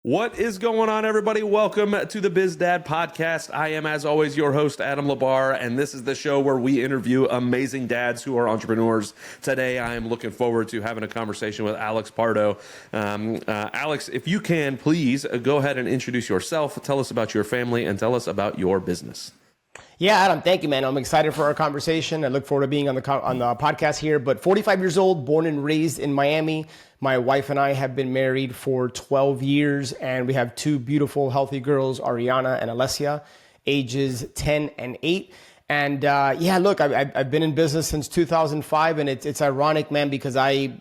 What is going on, everybody? Welcome to the BizDad Podcast. I am, as always, your host, Adam Labar, and this is the show where we interview amazing dads who are entrepreneurs. Today, I am looking forward to having a conversation with Alex Pardo. Alex, if you can, please go ahead and introduce yourself, tell us about your family, and tell us about your business. Yeah, Adam, thank you, man. I'm excited for our conversation. I look forward to being on the podcast here. But 45 years old, born and raised in Miami. My wife and I have been married for 12 years, and we have two beautiful, healthy girls, Ariana and Alessia, ages 10 and 8. And look, I've been in business since 2005, and it's ironic, man, because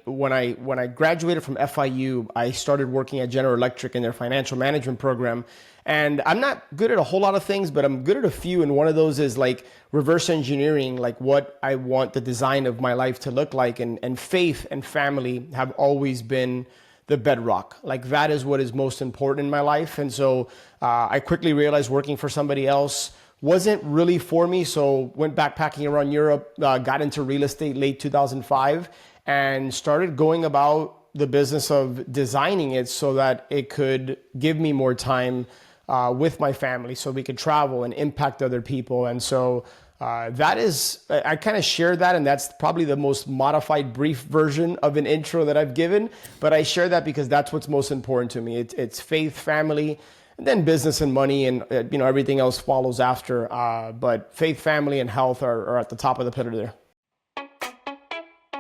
when I graduated from FIU, I started working at General Electric in their financial management program. And I'm not good at a whole lot of things, but I'm good at a few. And one of those is like reverse engineering, like what I want the design of my life to look like. And faith and family have always been the bedrock. Like that is what is most important in my life. And so I quickly realized working for somebody else wasn't really for me. So went backpacking around Europe, got into real estate late 2005 and started going about the business of designing it so that it could give me more time with my family so we could travel and impact other people. And so that is, I kind of share that, and that's probably the most modified, brief version of an intro that I've given. But I share that because that's what's most important to me. It's faith, family, and then business and money, and everything else follows after. But faith, family, and health are at the top of the pillar there.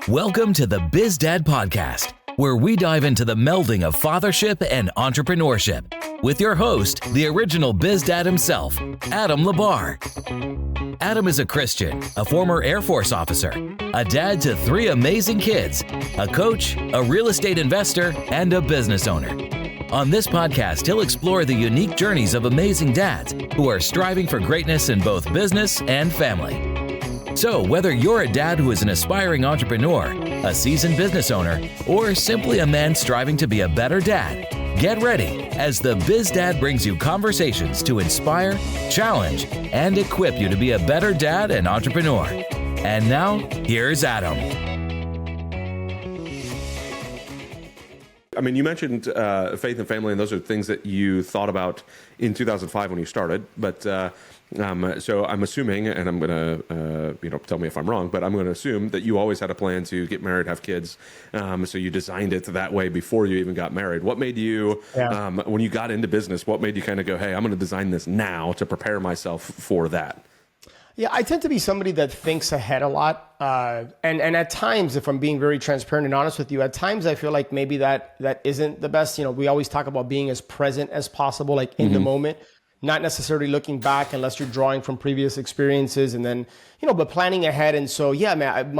Welcome to the BizDad Podcast, where we dive into the melding of fathership and entrepreneurship with your host, the original BizDad himself, Adam Labar. Adam is a Christian, a former Air Force officer, a dad to 3 amazing kids, a coach, a real estate investor, and a business owner. On this podcast, he'll explore the unique journeys of amazing dads who are striving for greatness in both business and family. So whether you're a dad who is an aspiring entrepreneur, a seasoned business owner, or simply a man striving to be a better dad, get ready as the BizDad brings you conversations to inspire, challenge, and equip you to be a better dad and entrepreneur. And now, here's Adam. I mean, you mentioned faith and family, and those are things that you thought about in 2005 when you started. But so I'm assuming, and I'm going to, tell me if I'm wrong, but I'm going to assume that you always had a plan to get married, have kids. So you designed it that way before you even got married. What made you, when you got into business, what made you kind of go, hey, I'm going to design this now to prepare myself for that? Yeah, I tend to be somebody that thinks ahead a lot. And at times, if I'm being very transparent and honest with you, at times I feel like maybe that isn't the best. We always talk about being as present as possible, like in the moment, not necessarily looking back unless you're drawing from previous experiences and then, but planning ahead. And so, yeah, man,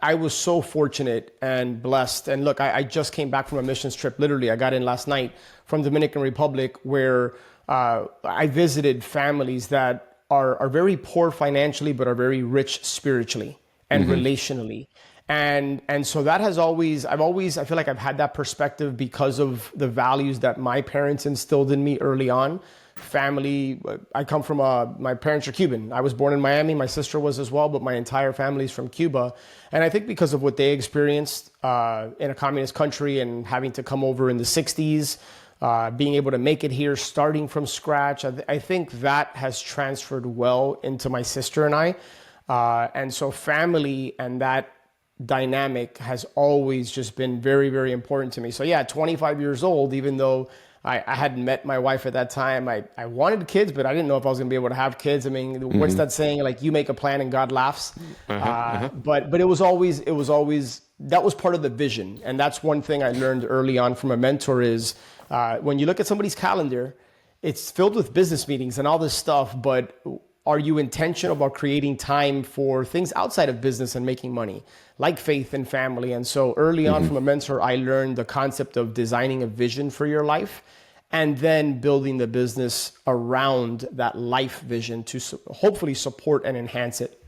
I was so fortunate and blessed. And look, I just came back from a missions trip. Literally, I got in last night from Dominican Republic where I visited families that are very poor financially, but are very rich spiritually and relationally. And so that has always, I feel like I've had that perspective because of the values that my parents instilled in me early on. Family, I come from, my parents are Cuban. I was born in Miami. My sister was as well, but my entire family is from Cuba. And I think because of what they experienced in a communist country and having to come over in the 60s, being able to make it here, starting from scratch. I think that has transferred well into my sister and I. And so family and that dynamic has always just been very, very important to me. So yeah, 25 years old, even though I hadn't met my wife at that time, I wanted kids, but I didn't know if I was gonna be able to have kids. I mean, what's that saying? Like, you make a plan and God laughs. But it was always, that was part of the vision. And that's one thing I learned early on from a mentor is, when you look at somebody's calendar, it's filled with business meetings and all this stuff, but are you intentional about creating time for things outside of business and making money, like faith and family? And so early on from a mentor, I learned the concept of designing a vision for your life and then building the business around that life vision to hopefully support and enhance it.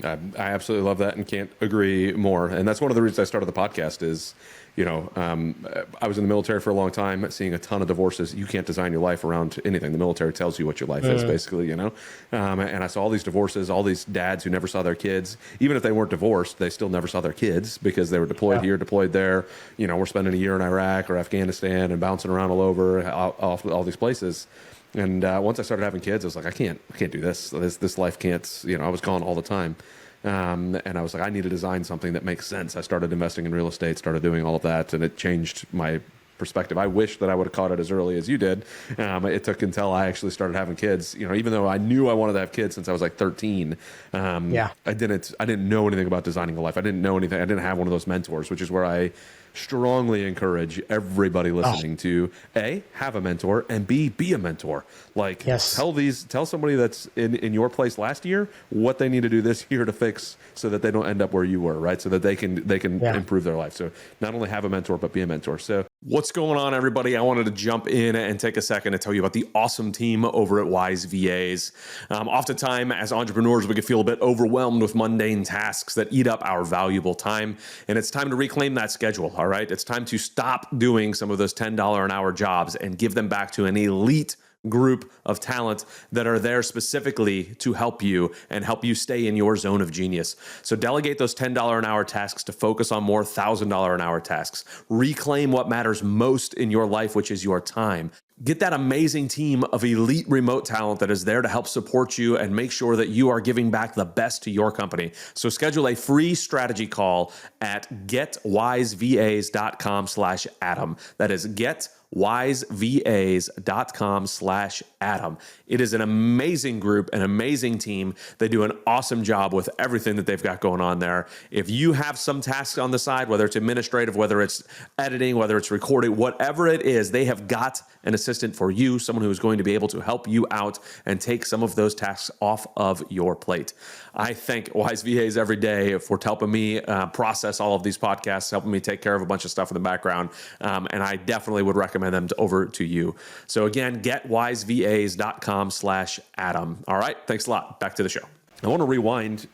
I absolutely love that and can't agree more. And that's one of the reasons I started the podcast is, I was in the military for a long time, seeing a ton of divorces. You can't design your life around anything. The military tells you what your life is, basically, and I saw all these divorces, all these dads who never saw their kids. Even if they weren't divorced, they still never saw their kids because they were deployed here, deployed there. We're spending a year in Iraq or Afghanistan and bouncing around all over, all these places. And once I started having kids, I was like, I can't do this. This life can't, I was gone all the time. And I was like, I need to design something that makes sense. I started investing in real estate, started doing all of that, and it changed my perspective. I wish that I would have caught it as early as you did. It took until I actually started having kids. Even though I knew I wanted to have kids since I was like 13, I didn't know anything about designing a life. I didn't know anything. I didn't have one of those mentors, which is where I strongly encourage everybody listening to A, have a mentor, and B, be a mentor. Like, tell somebody that's in your place last year what they need to do this year to fix so that they don't end up where you were, right? So that they can improve their life. So not only have a mentor, but be a mentor. So what's going on, everybody? I wanted to jump in and take a second to tell you about the awesome team over at Wise VAs. Oftentimes, as entrepreneurs, we can feel a bit overwhelmed with mundane tasks that eat up our valuable time, and it's time to reclaim that schedule. All right. It's time to stop doing some of those $10 an hour jobs and give them back to an elite group of talent that are there specifically to help you and help you stay in your zone of genius. So delegate those $10 an hour tasks to focus on more $1,000 an hour tasks. Reclaim what matters most in your life, which is your time. Get that amazing team of elite remote talent that is there to help support you and make sure that you are giving back the best to your company. So schedule a free strategy call at getwisevas.com/Adam. That is getwisevas.com/Adam. It is an amazing group, an amazing team. They do an awesome job with everything that they've got going on there. If you have some tasks on the side, whether it's administrative, whether it's editing, whether it's recording, whatever it is, they have got an assistant for you, someone who is going to be able to help you out and take some of those tasks off of your plate. I thank Wise VAs every day for helping me process all of these podcasts, helping me take care of a bunch of stuff in the background. And I definitely would recommend them over to you. So again, getwisevas.com/Adam. All right. Thanks a lot. Back to the show. I want to rewind.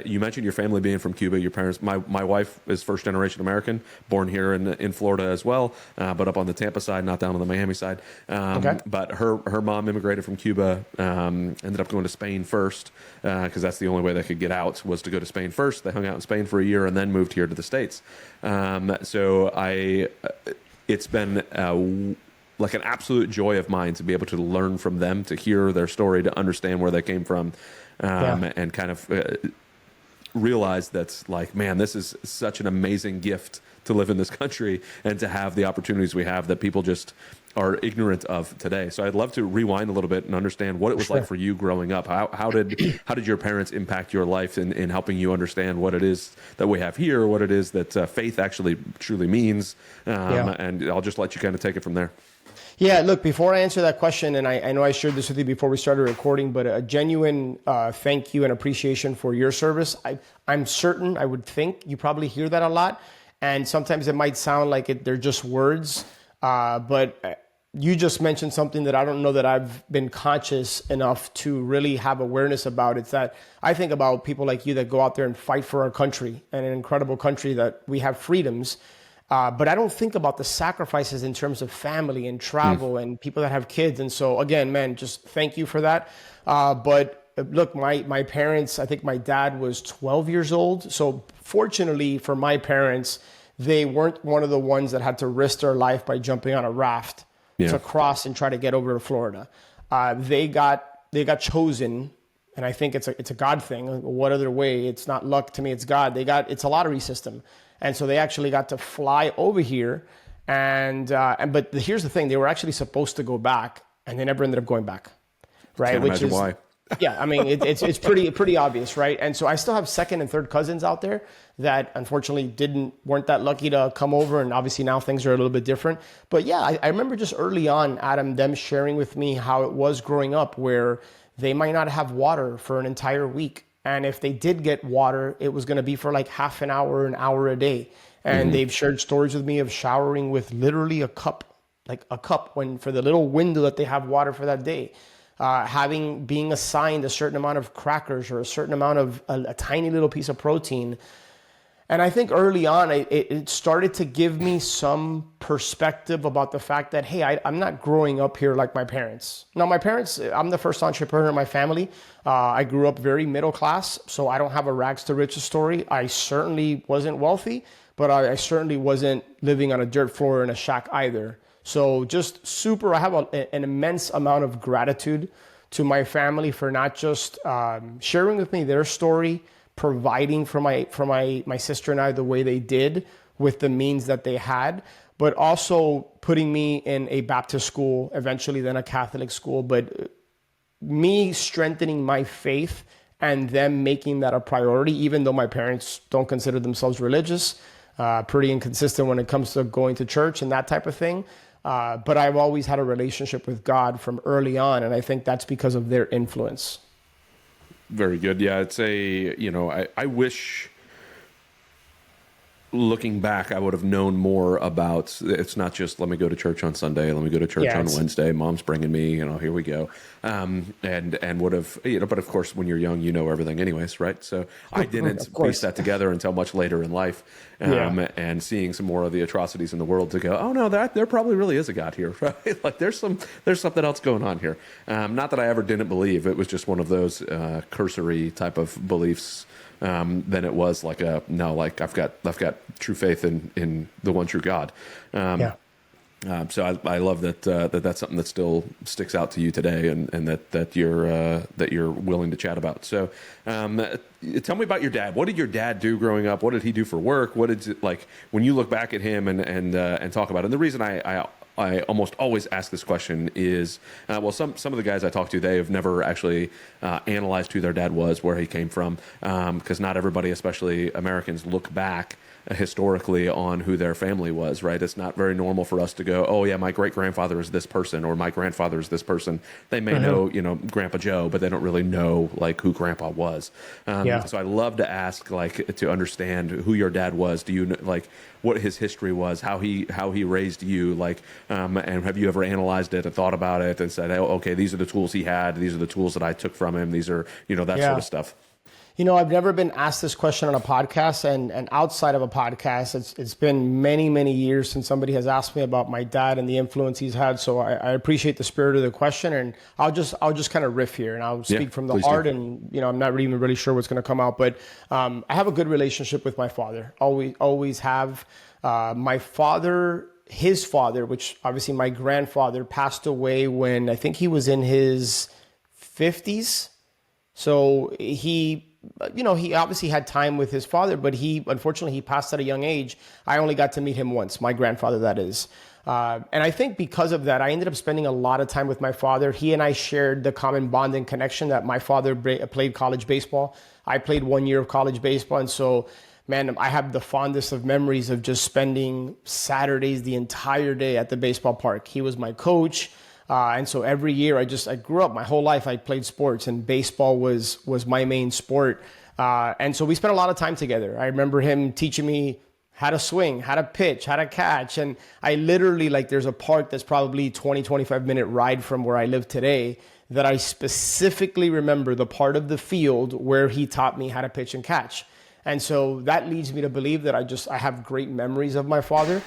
You mentioned your family being from Cuba. Your parents, my wife is first generation American, born here in Florida as well, but up on the Tampa side, not down on the Miami side. But her mom immigrated from Cuba, ended up going to Spain first, because that's the only way they could get out was to go to Spain first. They hung out in Spain for a year and then moved here to the States. It's been like an absolute joy of mine to be able to learn from them, to hear their story, to understand where they came from, and kind of realize that, like, man, this is such an amazing gift to live in this country and to have the opportunities we have that people just are ignorant of today. So I'd love to rewind a little bit and understand what it was like for you growing up. How did your parents impact your life in helping you understand what it is that we have here, what it is that faith actually truly means? And I'll just let you kind of take it from there. Yeah, look, before I answer that question, and I know I shared this with you before we started recording, but a genuine thank you and appreciation for your service. I'm certain, I would think, you probably hear that a lot, and sometimes it might sound like they're just words, but you just mentioned something that I don't know that I've been conscious enough to really have awareness about. It's that I think about people like you that go out there and fight for our country, and an incredible country that we have freedoms. But I don't think about the sacrifices in terms of family and travel and people that have kids. And so again, man, just thank you for that. But look, my parents, I think my dad was 12 years old. So fortunately for my parents, they weren't one of the ones that had to risk their life by jumping on a raft to cross and try to get over to Florida. They got chosen. And I think it's a God thing. What other way? It's not luck to me. It's God. It's a lottery system. And so they actually got to fly over here, but here's the thing: they were actually supposed to go back, and they never ended up going back, right? Can't imagine why. Yeah, I mean it's pretty obvious, right? And so I still have second and third cousins out there that unfortunately weren't that lucky to come over, and obviously now things are a little bit different. But yeah, I remember just early on, Adam, them sharing with me how it was growing up, where they might not have water for an entire week. And if they did get water, it was going to be for like half an hour a day. And they've shared stories with me of showering with literally a cup when for the little window that they have water for that day. Being assigned a certain amount of crackers or a certain amount of a tiny little piece of protein. And I think early on, it started to give me some perspective about the fact that, hey, I'm not growing up here like my parents. Now, my parents, I'm the first entrepreneur in my family. I grew up very middle class, so I don't have a rags to riches story. I certainly wasn't wealthy, but I certainly wasn't living on a dirt floor in a shack either. So just super, I have an immense amount of gratitude to my family for not just sharing with me their story, providing for my sister and I the way they did with the means that they had, but also putting me in a Baptist school, eventually then a Catholic school, but me strengthening my faith and them making that a priority, even though my parents don't consider themselves religious, pretty inconsistent when it comes to going to church and that type of thing. But I've always had a relationship with God from early on, and I think that's because of their influence. Very good. Yeah, it's I wish, looking back, I would have known more about, it's not just let me go to church on Sunday, let me go to church on Wednesday, mom's bringing me, here we go. And would have, but of course, when you're young, you know everything anyways, right? So I didn't piece that together until much later in life. And seeing some more of the atrocities in the world to go, oh no, there probably really is a God here, right? Like there's something else going on here. Not that I ever didn't believe, it was just one of those cursory type of beliefs. Then it was like I've got true faith in the one true God. So I love that that's something that still sticks out to you today, and that you're willing to chat about. So tell me about your dad. What did your dad do growing up? What did he do for work? What did it, like when you look back at him and talk about it? And the reason I almost always ask this question is, some of the guys I talk to, they have never actually analyzed who their dad was, where he came from, because not everybody, especially Americans, look back historically on who their family was, right? It's not very normal for us to go, oh yeah, my great grandfather is this person, or my grandfather is this person. They may know, Grandpa Joe, but they don't really know like who Grandpa was. So I love to ask, like, to understand who your dad was. Do you know, like, what his history was, how he raised you, like, and have you ever analyzed it and thought about it and said, oh, okay, these are the tools he had, these are the tools that I took from him, these are, that sort of stuff. I've never been asked this question on a podcast, and outside of a podcast, it's been many, many years since somebody has asked me about my dad and the influence he's had. So I appreciate the spirit of the question, and I'll just kind of riff here, and I'll speak from the heart. And I'm not even really sure what's going to come out, but I have a good relationship with my father. Always have. My father, his father, which obviously my grandfather, passed away when I think he was in his 50s. So he obviously had time with his father, but unfortunately he passed at a young age. I only got to meet him once, my grandfather, that is. And I think because of that, I ended up spending a lot of time with my father. He and I shared the common bond and connection that my father played college baseball. I played 1 year of college baseball. And so, man, I have the fondest of memories of just spending Saturdays the entire day at the baseball park. He was my coach. And so every year I grew up my whole life. I played sports, and baseball was my main sport. And so we spent a lot of time together. I remember him teaching me how to swing, how to pitch, how to catch. And I literally, there's a park that's probably 25 minute ride from where I live today that I specifically remember the part of the field where he taught me how to pitch and catch. And so that leads me to believe that I have great memories of my father.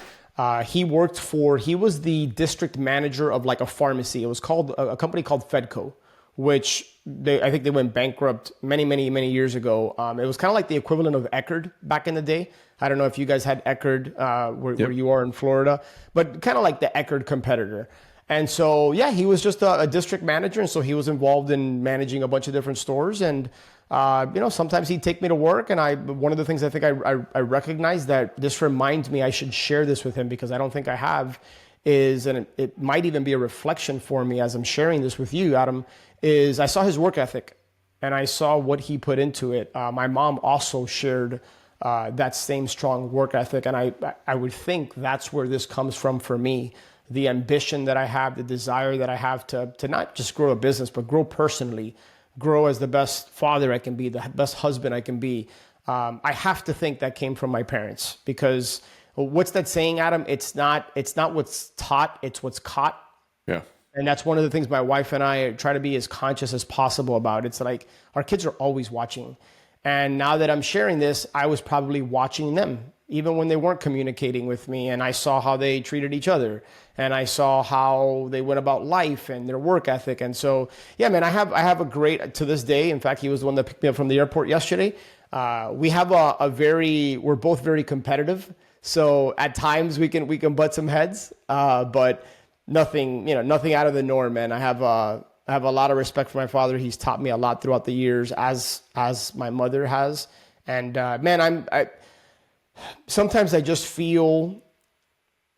He was the district manager of a pharmacy. It was called a company called Fedco, which I think they went bankrupt many, many, many years ago. It was kind of like the equivalent of Eckerd back in the day. I don't know if you guys had Eckerd where you are in Florida, but kind of like the Eckerd competitor. And so, he was just a district manager. And so he was involved in managing a bunch of different stores. And sometimes he'd take me to work, and one of the things I think I recognize that this reminds me I should share this with him, because I don't think I have, and it might even be a reflection for me as I'm sharing this with you, Adam, is I saw his work ethic, and I saw what he put into it. My mom also shared that same strong work ethic, and I would think that's where this comes from for me. The ambition that I have, the desire that I have to not just grow a business, but grow personally, grow as the best father I can be, the best husband I can be. I have to think that came from my parents, because what's that saying, Adam? It's not what's taught, it's what's caught. Yeah. And that's one of the things my wife and I try to be as conscious as possible about. It's like our kids are always watching. And now that I'm sharing this, I was probably watching them, even when they weren't communicating with me. And I saw how they treated each other. And I saw how they went about life and their work ethic. And so, yeah, man, I have a great, to this day, in fact, he was the one that picked me up from the airport yesterday. We have we're both very competitive. So at times we can butt some heads, but nothing out of the norm, man. I have a lot of respect for my father. He's taught me a lot throughout the years, as my mother has. And man, sometimes I just feel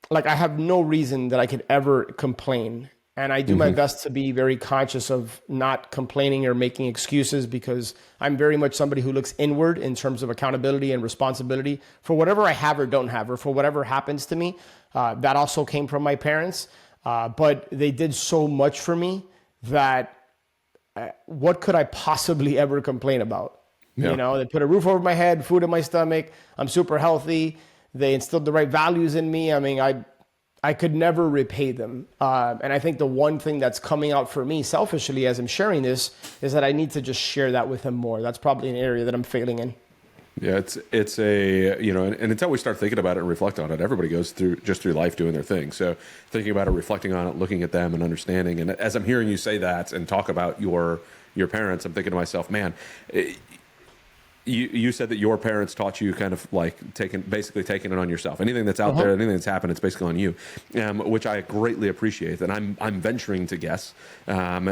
like I have no reason that I could ever complain. And I do my best to be very conscious of not complaining or making excuses, because I'm very much somebody who looks inward in terms of accountability and responsibility for whatever I have or don't have, or for whatever happens to me. That also came from my parents, but they did so much for me that what could I possibly ever complain about? Yeah. You know, they put a roof over my head, food in my stomach. I'm super healthy. They instilled the right values in me. I mean, I could never repay them. And I think the one thing that's coming out for me selfishly as I'm sharing this is that I need to just share that with them more. That's probably an area that I'm failing in. Yeah, it's a, you know, and until we start thinking about it and reflect on it, everybody goes through life doing their thing. So thinking about it, reflecting on it, looking at them and understanding. And as I'm hearing you say that and talk about your parents, I'm thinking to myself, man, you said that your parents taught you kind of like basically taking it on yourself. Anything that's out there, anything that's happened, it's basically on you, which I greatly appreciate. And I'm venturing to guess,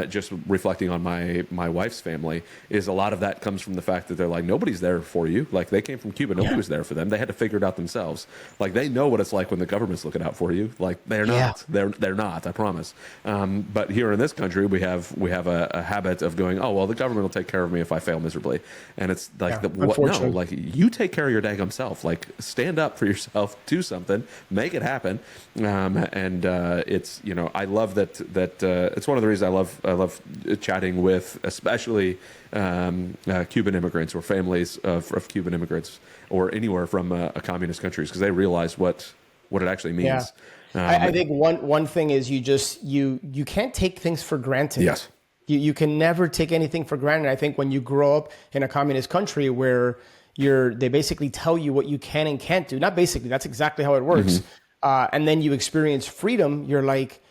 just reflecting on my wife's family, is a lot of that comes from the fact that they're like, nobody's there for you. Like, they came from Cuba, nobody was there for them. They had to figure it out themselves. Like, they know what it's like when the government's looking out for you. Like, they're not. They're not. I promise. But here in this country, we have a habit of going, oh well, the government will take care of me if I fail miserably, and it's like. No, like, you take care of your daggum self. Like, stand up for yourself, do something, make it happen. It's, you know, I love that it's one of the reasons I love chatting with, especially Cuban immigrants or families of Cuban immigrants or anywhere from a communist countries, because they realize what it actually means. Yeah. I think one thing is you can't take things for granted. Yes. You can never take anything for granted. I think when you grow up in a communist country where they basically tell you what you can and can't do, not basically, that's exactly how it works. And then you experience freedom, you're like,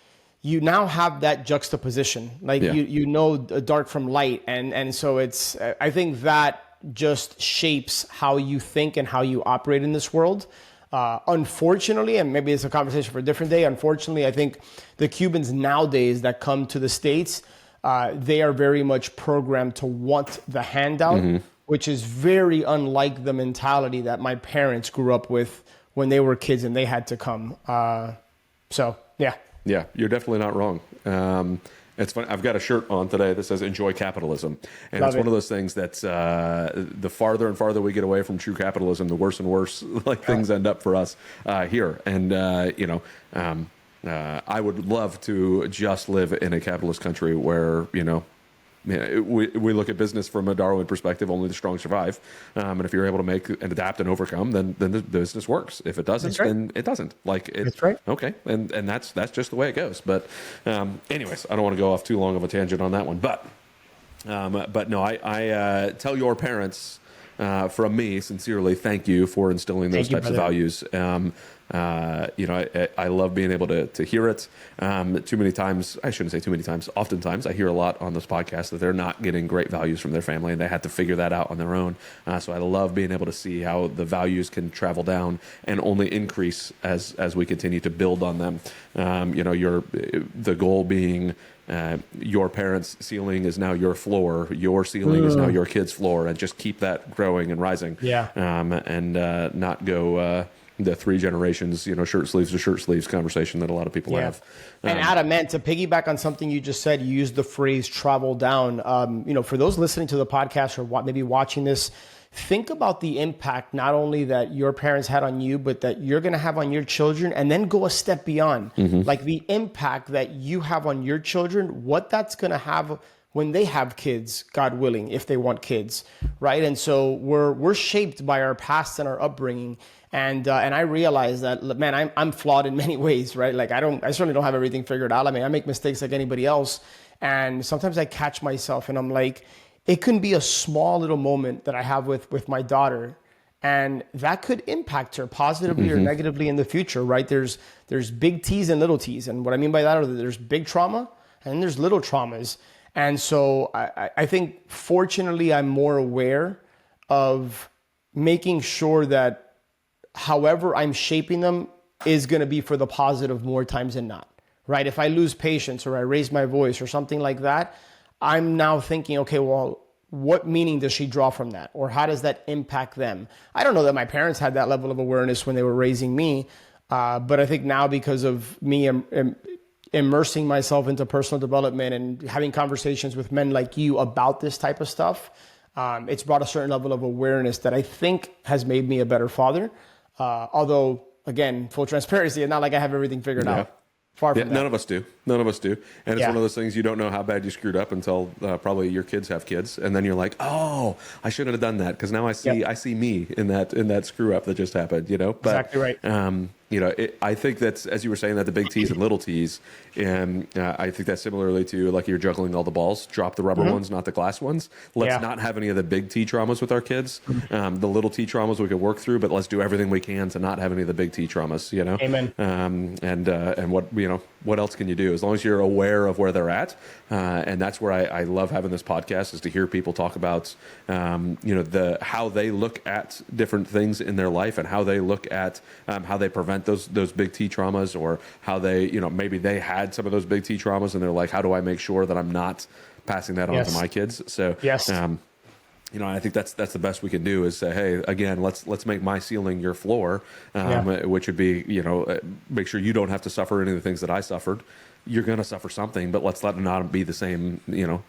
you now have that juxtaposition. Like, you know dark from light. And so I think that just shapes how you think and how you operate in this world. Unfortunately, and maybe it's a conversation for a different day, unfortunately, I think the Cubans nowadays that come to the States, they are very much programmed to want the handout, which is very unlike the mentality that my parents grew up with when they were kids and they had to come. So, yeah. Yeah, you're definitely not wrong. It's funny. I've got a shirt on today that says "Enjoy Capitalism," and it's one of those things that's the farther and farther we get away from true capitalism, the worse and worse things end up for us here. And I would love to just live in a capitalist country where, you know, we look at business from a Darwin perspective. Only the strong survive, and if you're able to make and adapt and overcome, then the business works. If it doesn't, then it doesn't. Like, that's right. Okay, and that's just the way it goes. But anyways, I don't want to go off too long of a tangent on that one. But no, I tell your parents from me sincerely, thank you for instilling those types of values. I love being able to hear it. Too many times, I shouldn't say too many times, oftentimes I hear a lot on this podcast that they're not getting great values from their family and they had to figure that out on their own. So I love being able to see how the values can travel down and only increase as we continue to build on them. The goal being, your parents' ceiling is now your floor. Your ceiling is now your kid's floor, and just keep that growing and rising. Yeah. And not go the 3 generations, shirt sleeves to shirt sleeves conversation that a lot of people have. And Adam, man, to piggyback on something you just said, you used the phrase "travel down." For those listening to the podcast or maybe watching this, think about the impact not only that your parents had on you, but that you're going to have on your children, and then go a step beyond. Like the impact that you have on your children, what that's going to have when they have kids, God willing, if they want kids, right? And so we're shaped by our past and our upbringing. And I realize that, man, I'm flawed in many ways, right? Like I certainly don't have everything figured out. I mean, I make mistakes like anybody else. And sometimes I catch myself and I'm like, it can be a small little moment that I have with my daughter, and that could impact her positively or negatively in the future, right? There's big T's and little T's. And what I mean by that are there's big trauma and there's little traumas. And so I think fortunately I'm more aware of making sure that however I'm shaping them is going to be for the positive more times than not, right? If I lose patience or I raise my voice or something like that, I'm now thinking, okay, well, what meaning does she draw from that? Or how does that impact them? I don't know that my parents had that level of awareness when they were raising me, but I think now because of me immersing myself into personal development and having conversations with men like you about this type of stuff, it's brought a certain level of awareness that I think has made me a better father. Although, again, full transparency, it's not like I have everything figured out. Far from that. None of us do. None of us do. And it's one of those things you don't know how bad you screwed up until probably your kids have kids, and then you're like, "Oh, I shouldn't have done that," because now I see me in that screw up that just happened. You know, but, exactly right. I think that's, as you were saying, that the big T's and little T's, and I think that's similarly to like you're juggling all the balls. Drop the rubber ones, not the glass ones. Let's not have any of the big T traumas with our kids. The little T traumas we could work through, but let's do everything we can to not have any of the big T traumas. You know, amen. And what else can you do as long as you're aware of where they're at? And that's where I love having this podcast, is to hear people talk about how they look at different things in their life and how they look at how they prevent those big T traumas, or how they, maybe they had some of those big T traumas and they're like, how do I make sure that I'm not passing that on to my kids? So, I think that's the best we can do, is say, hey, again, let's make my ceiling your floor, which would be, make sure you don't have to suffer any of the things that I suffered. You're going to suffer something, but let's let it not be the same.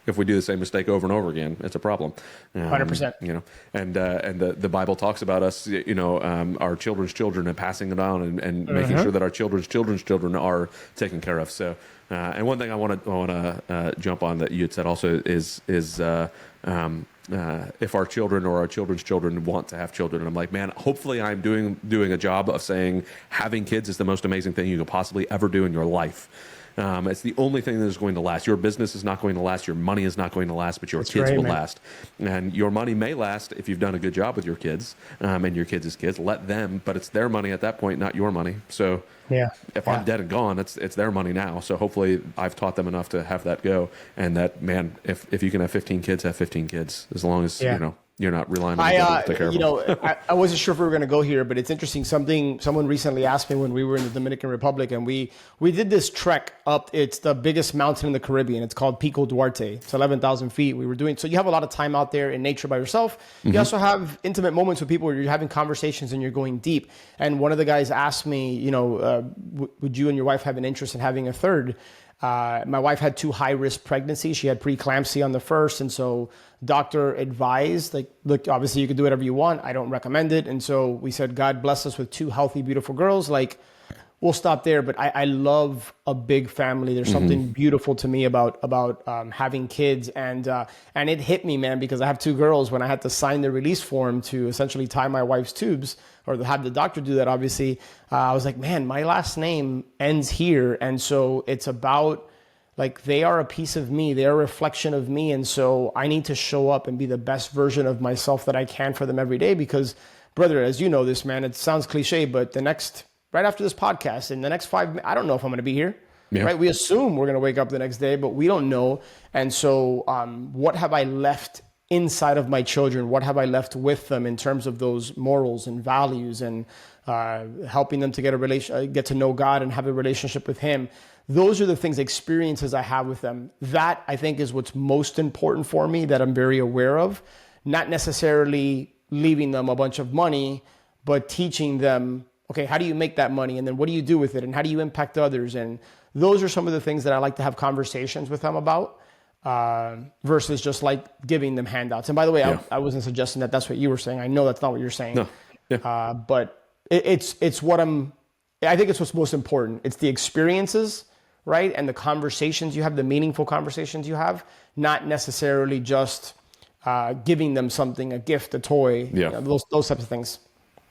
If we do the same mistake over and over again, it's a problem. 100%. And the Bible talks about us, our children's children, and passing it on, and making sure that our children's children are taken care of. So, and one thing I want to jump on that you had said also is if our children or our children's children want to have children. And I'm like, man, hopefully I'm doing a job of saying having kids is the most amazing thing you could possibly ever do in your life. It's the only thing that is going to last. Your business is not going to last. Your money is not going to last, but your kids will last. And your money may last if you've done a good job with your kids, and your kids' kids. Let them, but it's their money at that point, not your money. So if I'm dead and gone, it's their money now. So hopefully I've taught them enough to have that go. And that, man, if you can have 15 kids, have 15 kids, as long as, you're not relying on them to take care of them. I wasn't sure if we were going to go here, but it's interesting. Someone recently asked me when we were in the Dominican Republic, and we did this trek up. It's the biggest mountain in the Caribbean. It's called Pico Duarte. It's 11,000 feet. So you have a lot of time out there in nature by yourself. You also have intimate moments with people where you're having conversations and you're going deep. And one of the guys asked me, would you and your wife have an interest in having a third? My wife had 2 high-risk pregnancies. She had preeclampsia on the first, and so doctor advised, like, look, obviously you can do whatever you want. I don't recommend it. And so we said, God bless us with 2 healthy, beautiful girls. Like, we'll stop there. But I love a big family. There's something beautiful to me about having kids, and it hit me, man, because I have 2 girls. When I had to sign the release form to essentially tie my wife's tubes, or have the doctor do that, obviously, I was like, man, my last name ends here. And so it's about, like, they are a piece of me. They're a reflection of me. And so I need to show up and be the best version of myself that I can for them every day. Because, brother, as you know this, man, it sounds cliche, but right after this podcast, in the next 5 minutes, I don't know if I'm going to be here. Right? We assume we're going to wake up the next day, but we don't know. And so what have I left inside of my children? What have I left with them in terms of those morals and values, and helping them to get to know God and have a relationship with Him? Those are the things, experiences I have with them. That, I think, is what's most important for me, that I'm very aware of. Not necessarily leaving them a bunch of money, but teaching them, okay, how do you make that money? And then what do you do with it? And how do you impact others? And those are some of the things that I like to have conversations with them about, versus just like giving them handouts. And by the way, I wasn't suggesting that that's what you were saying. I know that's not what you're saying. No. But it's what I think it's what's most important. It's the experiences, right? And the conversations you have, the meaningful conversations you have, not necessarily just giving them something, a gift, a toy, those types of things.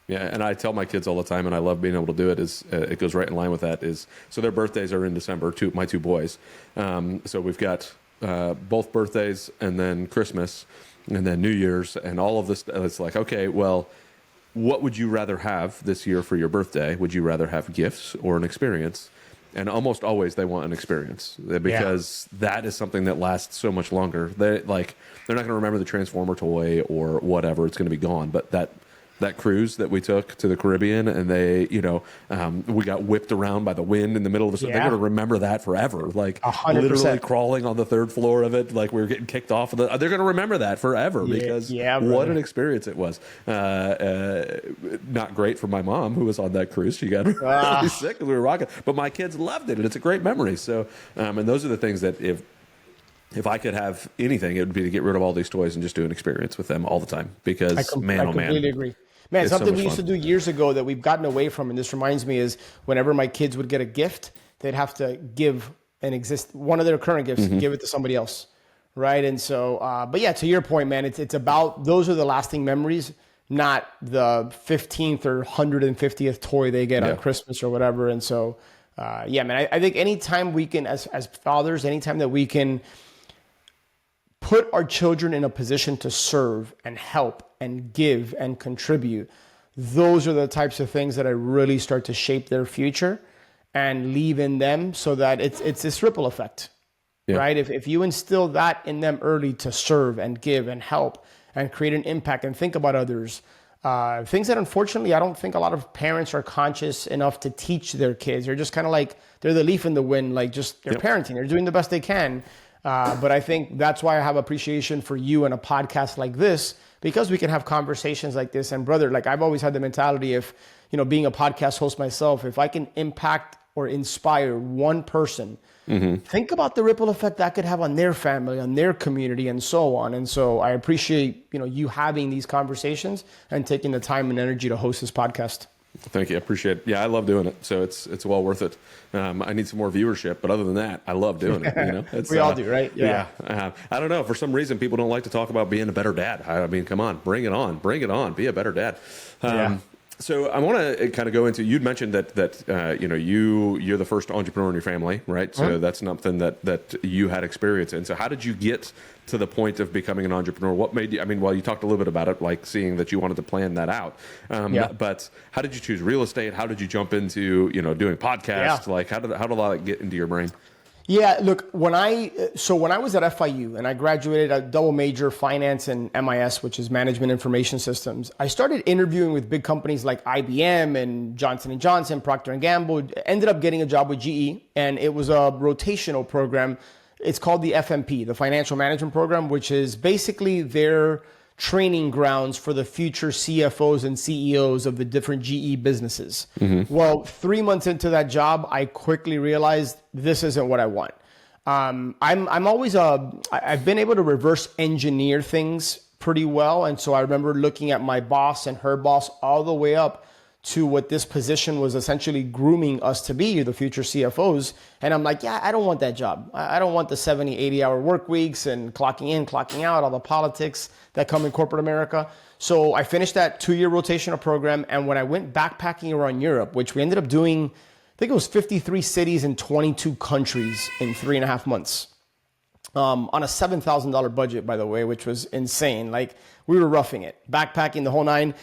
Yeah, and I tell my kids all the time, and I love being able to do it, is it goes right in line with that. So their birthdays are in December, my 2 boys. So we've got both birthdays and then Christmas and then New Year's and all of this. It's like, okay, well, what would you rather have this year for your birthday? Would you rather have gifts or an experience? And almost always they want an experience because that is something that lasts so much longer. They're not going to remember the Transformer toy or whatever. It's going to be gone. But that cruise that we took to the Caribbean and they, we got whipped around by the wind in the middle of the sun. They're going to remember that forever. Like 100%. Literally crawling on the third floor of it. Like we were getting kicked off of they're going to remember that forever because what an experience it was. Not great for my mom who was on that cruise. She got really sick because we were rocking, but my kids loved it and it's a great memory. So, and those are the things that if I could have anything, it would be to get rid of all these toys and just do an experience with them all the time because I completely agree. Man, something we used to do years ago that we've gotten away from, and this reminds me, is whenever my kids would get a gift, they'd have to give one of their current gifts and give it to somebody else, right? And so, but yeah, to your point, man, it's about those are the lasting memories, not the 15th or 150th toy they get on Christmas or whatever. And so, man, I think anytime we can, as fathers, anytime that we can put our children in a position to serve and help and give and contribute, those are the types of things that I really start to shape their future and leave in them so that it's this ripple effect, right? If you instill that in them early to serve and give and help and create an impact and think about others, things that unfortunately I don't think a lot of parents are conscious enough to teach their kids. They're just kind of like, they're the leaf in the wind, like just they're parenting, they're doing the best they can. But I think that's why I have appreciation for you and a podcast like this, because we can have conversations like this. And brother, like I've always had the mentality of, being a podcast host myself, if I can impact or inspire one person, think about the ripple effect that could have on their family, on their community, and so on. And so I appreciate, you having these conversations and taking the time and energy to host this podcast. Thank you. I appreciate it. Yeah, I love doing it. So it's well worth it. I need some more viewership, but other than that, I love doing it. We all do, right? Yeah. I don't know. For some reason, people don't like to talk about being a better dad. I mean, come on, bring it on. Be a better dad. So I want to kind of go into, you'd mentioned that you're the first entrepreneur in your family, right? So that's something that you had experience in. So how did you get to the point of becoming an entrepreneur? What made you, you talked a little bit about it, like seeing that you wanted to plan that out. But how did you choose real estate? How did you jump into, doing podcasts? Like how did all that get into your brain? Yeah, look, when I was at FIU and I graduated a double major, finance and MIS, which is management information systems, I started interviewing with big companies like IBM and Johnson & Johnson, Procter & Gamble, ended up getting a job with GE, and it was a rotational program. It's called the FMP, the Financial Management Program, which is basically their training grounds for the future CFOs and CEOs of the different GE businesses. Well, 3 months into that job, I quickly realized this isn't what I want. I've been able to reverse engineer things pretty well. And so I remember looking at my boss and her boss all the way up to what this position was essentially grooming us to be, the future CFOs. And I'm like, I don't want that job. I don't want the 70, 80-hour work weeks and clocking in, clocking out, all the politics that come in corporate America. So I finished that 2-year rotational program. And when I went backpacking around Europe, which we ended up doing, I think it was 53 cities in 22 countries in 3.5 months. On a $7,000 budget, by the way, which was insane. Like we were roughing it, backpacking the whole nine.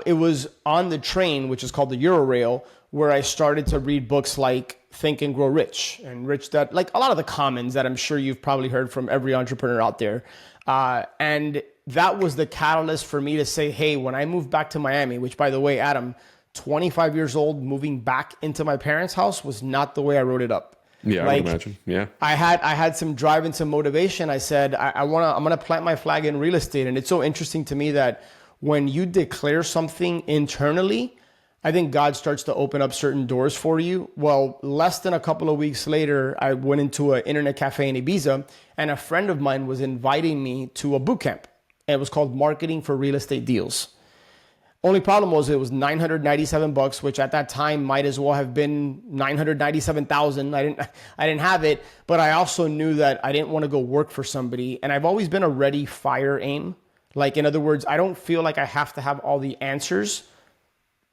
It was on the train, which is called the Eurorail, where I started to read books like Think and Grow Rich and Rich Dad, like a lot of the commons that I'm sure you've probably heard from every entrepreneur out there. And that was the catalyst for me to say, hey, when I moved back to Miami, which by the way, Adam, 25 years old, moving back into my parents' house was not the way I wrote it up. Yeah, I would imagine. Yeah. I had some drive and some motivation. I said, I'm going to plant my flag in real estate. And it's so interesting to me that when you declare something internally, I think God starts to open up certain doors for you. Well, less than a couple of weeks later, I went into an internet cafe in Ibiza, and a friend of mine was inviting me to a boot camp. It was called Marketing for Real Estate Deals. Only problem was it was $997, which at that time might as well have been $997,000. I didn't have it, but I also knew that I didn't want to go work for somebody. And I've always been a ready, fire, aim. Like, in other words, I don't feel like I have to have all the answers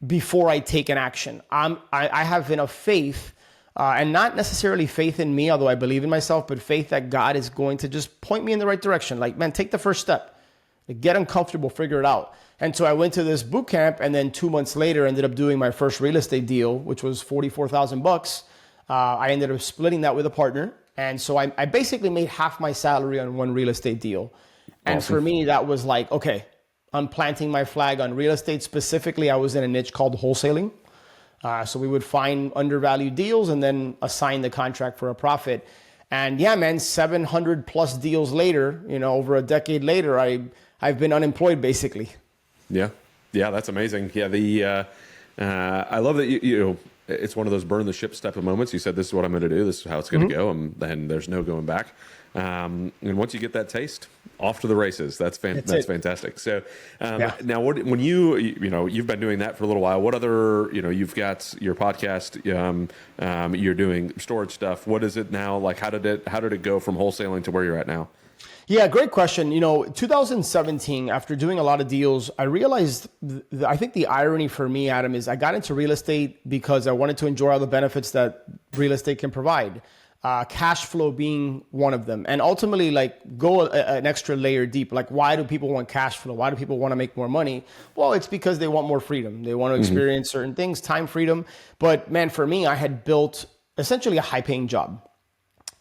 before I take an action. I have enough faith And not necessarily faith in me, although I believe in myself, but faith that God is going to just point me in the right direction. Like, man, take the first step. Like, get uncomfortable, figure it out. And so I went to this boot camp, and then 2 months later ended up doing my first real estate deal, which was $44,000. I ended up splitting that with a partner. And so I basically made half my salary on one real estate deal. And Awesome. for me, that was like, okay, I'm planting my flag on real estate. Specifically, I was in a niche called wholesaling. So we would find undervalued deals and then assign the contract for a profit. And yeah, man, 700 plus deals later, over a decade later, I've been unemployed basically. Yeah. Yeah. That's amazing. Yeah. I love that it's one of those burn the ships type of moments. You said, this is what I'm going to do. This is how it's going to go. And then there's no going back. And once you get that taste, off to the races. That's fantastic. So now, when you've been doing that for a little while. What other you've got your podcast. You're doing storage stuff. What is it now? Like, how did it go from wholesaling to where you're at now? Yeah, great question. 2017, after doing a lot of deals, I realized, I think the irony for me, Adam, is I got into real estate because I wanted to enjoy all the benefits that real estate can provide. Cash flow being one of them. And ultimately, like, go an extra layer deep. Like, why do people want cash flow? Why do people want to make more money? Well, it's because they want more freedom. They want to experience certain things, time freedom. But man, for me, I had built essentially a high paying job.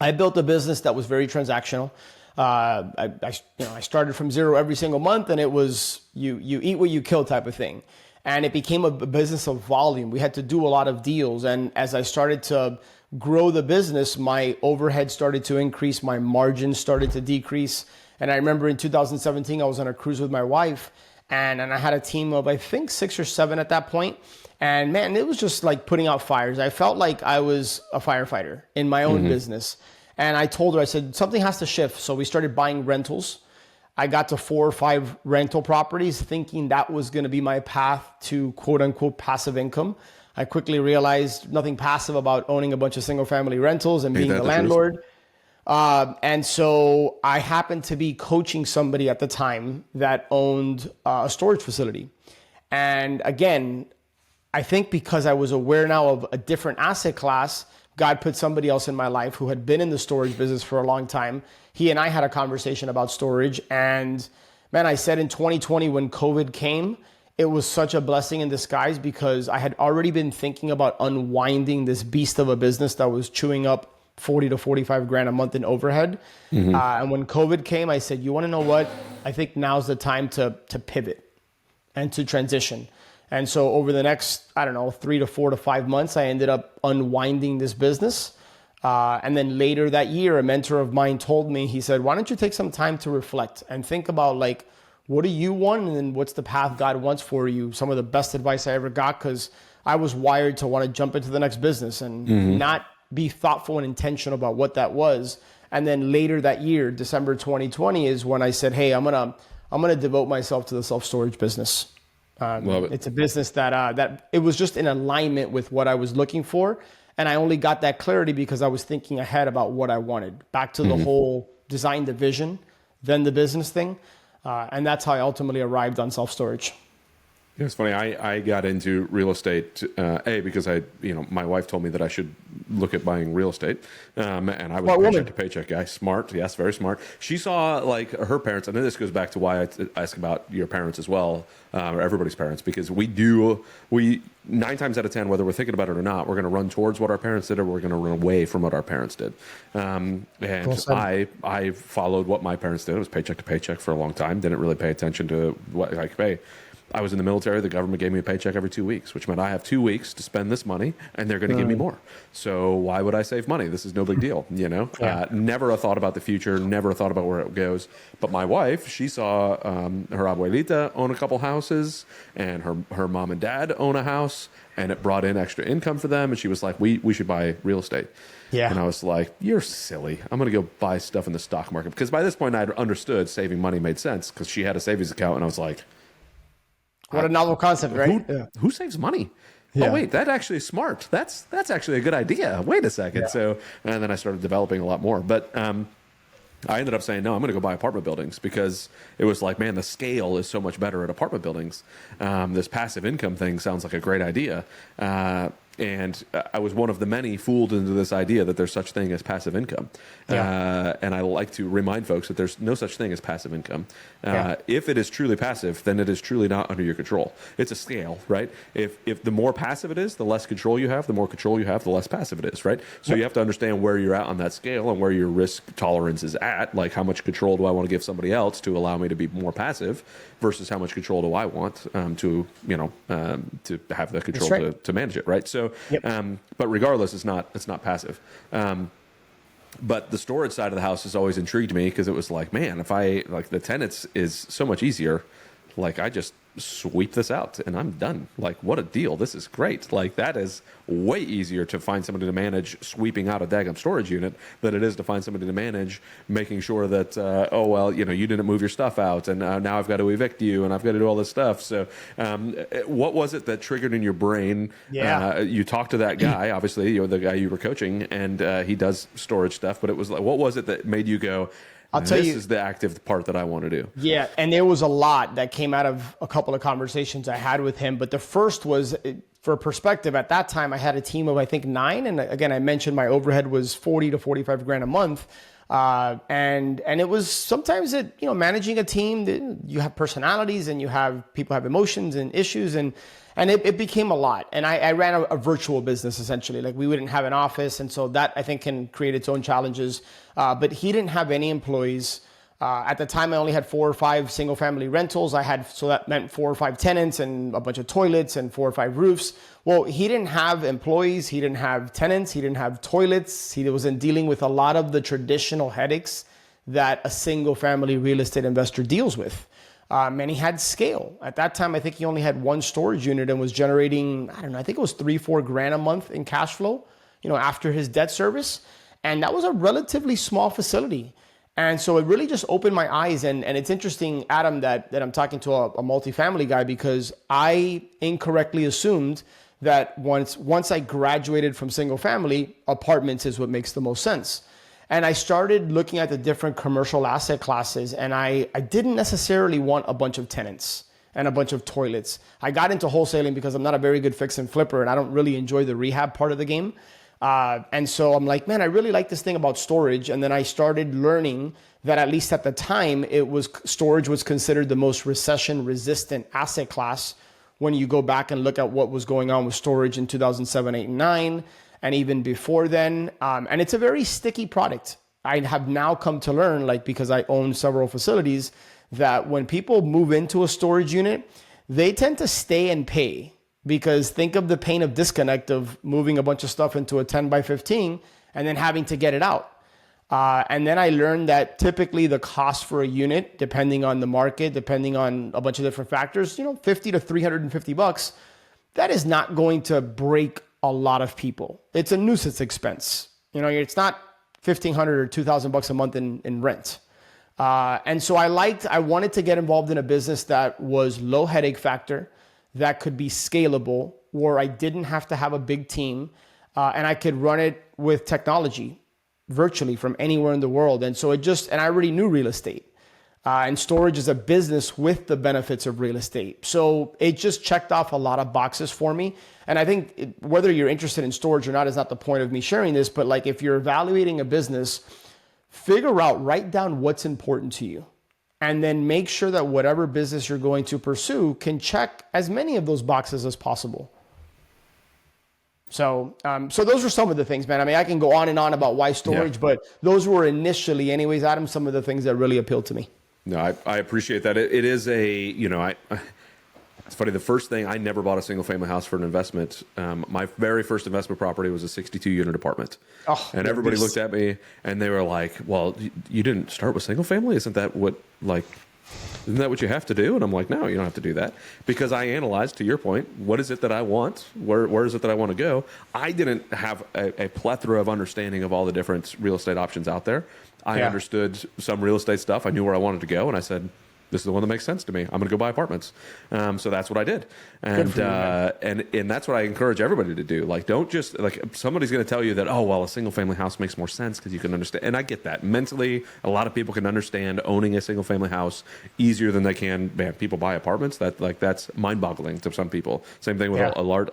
I built a business that was very transactional. I started from zero every single month, and it was you eat what you kill type of thing. And it became a business of volume. We had to do a lot of deals. And as I started to grow the business, my overhead started to increase, my margins started to decrease. And I remember in 2017, I was on a cruise with my wife, and I had a team of, I think, 6 or 7 at that point. And man, it was just like putting out fires. I felt like I was a firefighter in my own business. And I told her, I said, something has to shift. So we started buying rentals. I got to 4 or 5 rental properties thinking that was going to be my path to quote unquote passive income. I quickly realized nothing passive about owning a bunch of single family rentals and being the landlord. And so I happened to be coaching somebody at the time that owned a storage facility. And again, I think because I was aware now of a different asset class, God put somebody else in my life who had been in the storage business for a long time. He and I had a conversation about storage. And man, I said in 2020 when COVID came, it was such a blessing in disguise because I had already been thinking about unwinding this beast of a business that was chewing up 40 to 45 grand a month in overhead. And when COVID came, I said, you want to know what? I think now's the time to pivot and to transition. And so over the next, 3 to 4 to 5 months, I ended up unwinding this business. And then later that year, a mentor of mine told me, he said, why don't you take some time to reflect and think about, like, what do you want? And then what's the path God wants for you? Some of the best advice I ever got, because I was wired to want to jump into the next business and not be thoughtful and intentional about what that was. And then later that year, December 2020, is when I said, hey, I'm gonna devote myself to the self-storage business. Love it. It's a business that it was just in alignment with what I was looking for. And I only got that clarity because I was thinking ahead about what I wanted. Back to the whole design the vision, then the business thing. And that's how I ultimately arrived on self-storage. It's funny. I got into real estate, because my wife told me that I should look at buying real estate. And I was a paycheck to paycheck guy. Smart. Yes, very smart. She saw, like, her parents, and then this goes back to why I ask about your parents as well, or everybody's parents, because we 9 times out of 10, whether we're thinking about it or not, we're going to run towards what our parents did, or we're going to run away from what our parents did. And I followed what my parents did. It was paycheck to paycheck for a long time. Didn't really pay attention to what, like, hey, I was in the military. The government gave me a paycheck every 2 weeks, which meant I have 2 weeks to spend this money, and they're going to give me more. So why would I save money? This is no big deal, Never a thought about the future, never a thought about where it goes. But my wife, she saw her abuelita own a couple houses, and her mom and dad own a house, and it brought in extra income for them. And she was like, we should buy real estate. Yeah. And I was like, you're silly. I'm going to go buy stuff in the stock market. Because by this point, I'd understood saving money made sense, because she had a savings account, and I was like, what a novel concept, right? Who saves money? Yeah. Oh, wait, that actually is smart. That's actually a good idea. Wait a second. Yeah. So, and then I started developing a lot more. But I ended up saying, no, I'm going to go buy apartment buildings, because it was like, man, the scale is so much better at apartment buildings. This passive income thing sounds like a great idea. And I was one of the many fooled into this idea that there's such thing as passive income. And I like to remind folks that there's no such thing as passive income. If it is truly passive, then it is truly not under your control. It's a scale, right? If the more passive it is, the less control you have. The more control you have, the less passive it is, right? So you have to understand where you're at on that scale and where your risk tolerance is at. Like, how much control do I want to give somebody else to allow me to be more passive versus how much control do I want to have the control to manage it, right? So, but regardless, it's not passive. But the storage side of the house has always intrigued me because it was like, man, if I like the tenants is so much easier. Like, I just sweep this out and I'm done. Like, what a deal. This is great. Like, that is way easier to find somebody to manage sweeping out a daggum storage unit than it is to find somebody to manage making sure that, you didn't move your stuff out and now I've got to evict you and I've got to do all this stuff. So what was it that triggered in your brain? You talked to that guy, obviously, the guy you were coaching, and he does storage stuff, but it was like, what was it that made you go, this is the active part that I want to do? Yeah, and there was a lot that came out of a couple of conversations I had with him. But the first was, for perspective, at that time I had a team of, I think, 9. And again, I mentioned my overhead was 40 to 45 grand a month. And it was sometimes managing a team, you have personalities and people have emotions and issues, and it became a lot. And I ran a virtual business, essentially. Like, we wouldn't have an office. And so that, I think, can create its own challenges. But he didn't have any employees. At the time, I only had 4 or 5 single family rentals. So that meant 4 or 5 tenants and a bunch of toilets and 4 or 5 roofs. Well, he didn't have employees. He didn't have tenants. He didn't have toilets. He wasn't dealing with a lot of the traditional headaches that a single family real estate investor deals with. And he had scale. At that time, I think he only had 1 storage unit and was generating, I think it was 3-4 grand a month in cash flow, after his debt service. And that was a relatively small facility. And so it really just opened my eyes. And it's interesting, Adam, that I'm talking to a multifamily guy, because I incorrectly assumed that once I graduated from single family, apartments is what makes the most sense. And I started looking at the different commercial asset classes, and I didn't necessarily want a bunch of tenants and a bunch of toilets. I got into wholesaling because I'm not a very good fix and flipper, and I don't really enjoy the rehab part of the game. And so I'm like, man, I really like this thing about storage. And then I started learning that, at least at the time, storage was considered the most recession resistant asset class when you go back and look at what was going on with storage in 2007, 8, and 9, and even before then. And it's a very sticky product. I have now come to learn, because I own several facilities, that when people move into a storage unit, they tend to stay and pay. Because think of the pain of disconnect of moving a bunch of stuff into a 10 by 15 and then having to get it out. And then I learned that typically the cost for a unit, depending on the market, depending on a bunch of different factors, $50 to $350, that is not going to break a lot of people. It's a nuisance expense. It's not $1,500 or $2,000 a month in rent. And so I wanted to get involved in a business that was low headache factor, that could be scalable, where I didn't have to have a big team, and I could run it with technology virtually from anywhere in the world. And so and I already knew real estate, and storage is a business with the benefits of real estate. So it just checked off a lot of boxes for me. And I think whether you're interested in storage or not is not the point of me sharing this, but if you're evaluating a business, write down what's important to you. And then make sure that whatever business you're going to pursue can check as many of those boxes as possible. So those are some of the things, man. I can go on and on about why storage, but those were initially, anyways, Adam, some of the things that really appealed to me. No, I appreciate that. It is it's funny. The first thing, I never bought a single family house for an investment. My very first investment property was a 62 unit apartment. And everybody looked at me and they were like, well, you didn't start with single family? Isn't that what you have to do? And I'm like, no, you don't have to do that. Because I analyzed, to your point, what is it that I want? Where is it that I want to go? I didn't have a plethora of understanding of all the different real estate options out there. I understood some real estate stuff. I knew where I wanted to go. And I said, this is the one that makes sense to me. I'm going to go buy apartments. So that's what I did. And that's what I encourage everybody to do. Don't just, somebody's going to tell you that, a single family house makes more sense because you can understand. And I get that. Mentally, a lot of people can understand owning a single family house easier than they can. Man, people buy apartments. That's mind boggling to some people. Same thing with a large,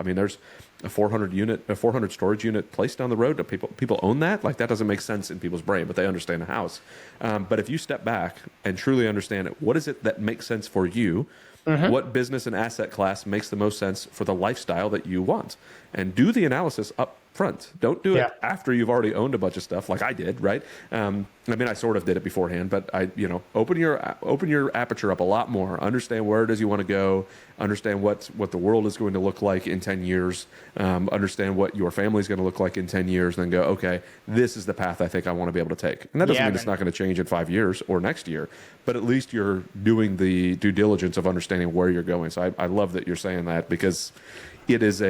a 400 storage unit place down the road? Do people own that? Like, that doesn't make sense in people's brain, but they understand a house. But if you step back and truly understand it, what is it that makes sense for you? What business and asset class makes the most sense for the lifestyle that you want? And do the analysis up front. Don't do it after you've already owned a bunch of stuff, like I did, right? I mean, I sort of did it beforehand, but open your aperture up a lot more. Understand where it is you want to go. Understand what the world is going to look like in 10 years. Understand what your family is going to look like in 10 years. Then go, okay, this is the path I think I want to be able to take. And that doesn't mean it's not going to change in 5 years or next year, but at least you're doing the due diligence of understanding where you're going. So I love that you're saying that, because it is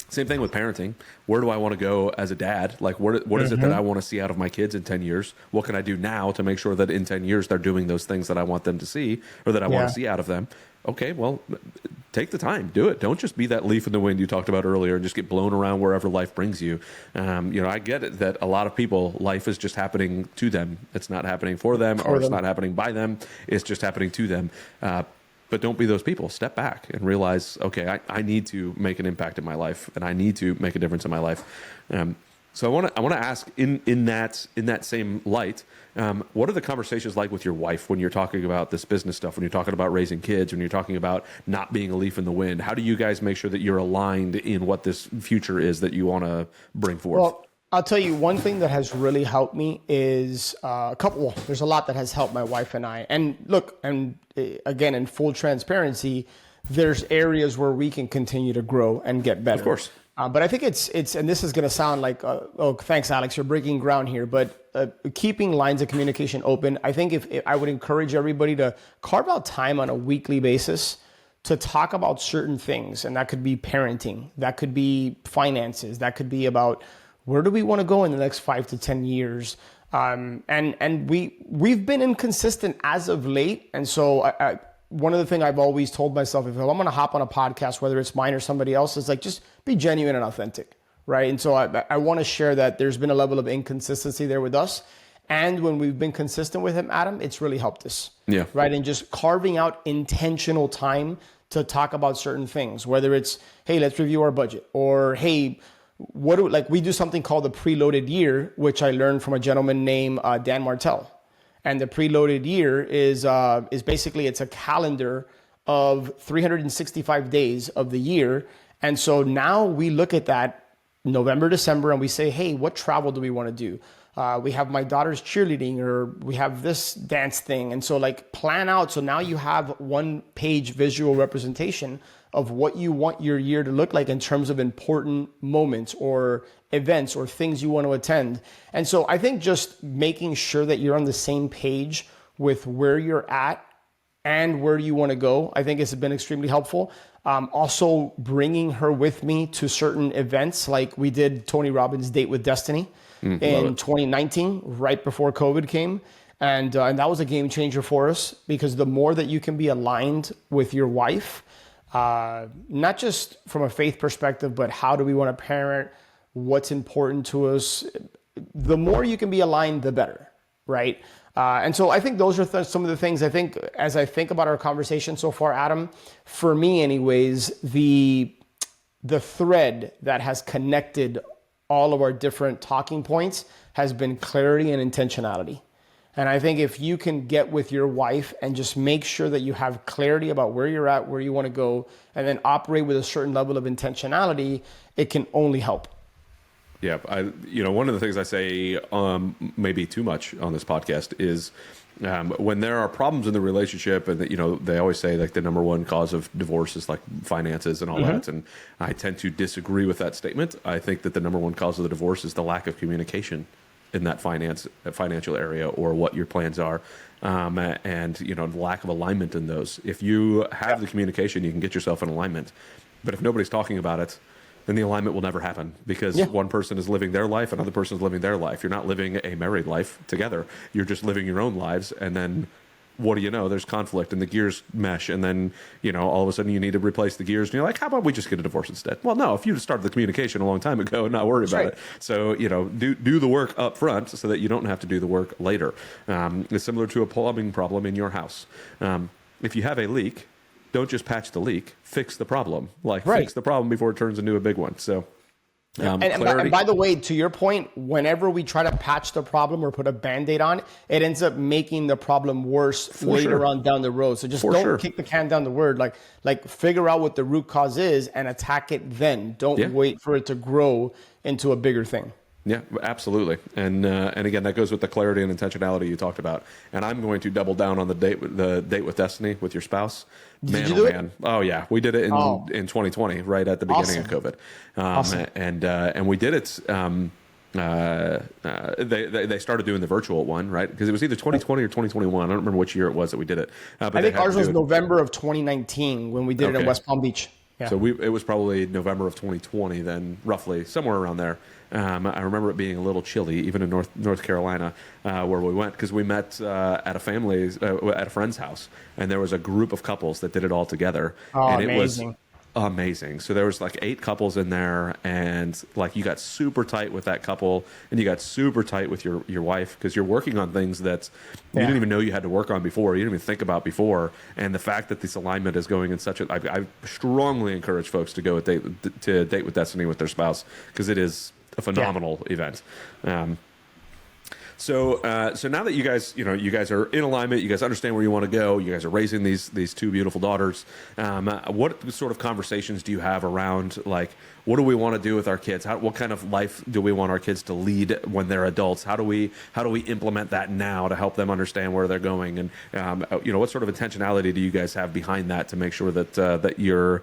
same thing with parenting. Where do I want to go as a dad? Like, what is it that I want to see out of my kids in 10 years? What can I do now to make sure that in 10 years they're doing those things that I want them to see, or that I want to see out of them? Okay, well, take the time, do it. Don't just be that leaf in the wind you talked about earlier and just get blown around wherever life brings you. I get it that a lot of people, life is just happening to them. It's not happening for them, or it's not happening by them. It's just happening to them. But don't be those people. Step back and realize, okay, I need to make an impact in my life, and I need to make a difference in my life. So I want to ask in that same light, what are the conversations like with your wife when you're talking about this business stuff, when you're talking about raising kids, when you're talking about not being a leaf in the wind? How do you guys make sure that you're aligned in what this future is that you want to bring forth? Well, I'll tell you one thing that has really helped me is there's a lot that has helped my wife and I. And look, and again, in full transparency, there's areas where we can continue to grow and get better. Of course. But I think it's, and this is going to sound like, thanks, Alex, you're breaking ground here. But keeping lines of communication open, I think if I would encourage everybody to carve out time on a weekly basis to talk about certain things. And that could be parenting, that could be finances, that could be about where do we want to go in the next 5 to 10 years? And we've been inconsistent as of late. And so one of the things I've always told myself, if I'm going to hop on a podcast, whether it's mine or somebody else's, like, just be genuine and authentic, right? And so I want to share that there's been a level of inconsistency there with us. And when we've been consistent with him, Adam, it's really helped us. Yeah. Right. And just carving out intentional time to talk about certain things, whether it's, hey, let's review our budget, or, hey, we do something called the preloaded year, which I learned from a gentleman named Dan Martell. And the preloaded year is basically, it's a calendar of 365 days of the year. And so now we look at that November, December, and we say, hey, what travel do we want to do? We have my daughter's cheerleading, or we have this dance thing. And so plan out. So now you have 1-page visual representation of what you want your year to look like in terms of important moments or events or things you want to attend. And so I think just making sure that you're on the same page with where you're at and where you want to go, I think has been extremely helpful. Also bringing her with me to certain events, like we did Tony Robbins' Date with Destiny in 2019, right before COVID came. And that was a game changer for us, because the more that you can be aligned with your wife, not just from a faith perspective, but how do we want to parent, what's important to us, the more you can be aligned, the better, right? And so I think those are some of the things I think, as I think about our conversation so far, Adam, for me anyways, the thread that has connected all of our different talking points has been clarity and intentionality. And I think if you can get with your wife and just make sure that you have clarity about where you're at, where you want to go, and then operate with a certain level of intentionality, it can only help. Yeah, one of the things I say maybe too much on this podcast is when there are problems in the relationship, and they always say like the number one cause of divorce is like finances and all that, and I tend to disagree with that statement. I think that the number one cause of the divorce is the lack of communication in that financial area, or what your plans are, and lack of alignment in those. If you have the communication, you can get yourself in alignment. But if nobody's talking about it, then the alignment will never happen, because one person is living their life, another person is living their life. You're not living a married life together. You're just living your own lives, and then what do you know? There's conflict and the gears mesh, and then all of a sudden you need to replace the gears, and you're like, how about we just get a divorce instead? Well, no, if you started the communication a long time ago and not worry about it. So do the work up front so that you don't have to do the work later. It's similar to a plumbing problem in your house. If you have a leak, don't just patch the leak, fix the problem. Like Right. fix the problem before it turns into a big one. So And by the way, to your point, whenever we try to patch the problem or put a Band-Aid on, it ends up making the problem worse later on down the road. So just don't kick the can down the road. Like figure out what the root cause is and attack it then. Don't wait for it to grow into a bigger thing. Yeah, absolutely. And again, that goes with the clarity and intentionality you talked about. And I'm going to double down on the date with destiny with your spouse. Did you do it? Oh yeah, we did it in 2020, right at the beginning of COVID. And we did it. They started doing the virtual one, right? Because it was either 2020 or 2021. I don't remember which year it was that we did it. But I think ours was November of 2019 when we did it in West Palm Beach. Yeah. So it was probably November of 2020, then roughly somewhere around there. I remember it being a little chilly, even in North Carolina, where we went, because we met at a friend's house, and there was a group of couples that did it all together, and amazing. It was amazing. So there was like 8 couples in there, and like you got super tight with that couple, and you got super tight with your wife, because you're working on things that you didn't even know you had to work on before, you didn't even think about before, and the fact that this alignment is going in such a, I strongly encourage folks to go to date with destiny with their spouse, because it is a phenomenal event. So now that you guys are in alignment, you guys understand where you want to go, you guys are raising these 2 beautiful daughters. What sort of conversations do you have around, like, what do we want to do with our kids? What kind of life do we want our kids to lead when they're adults? How do we implement that now to help them understand where they're going? And what sort of intentionality do you guys have behind that to make sure that you're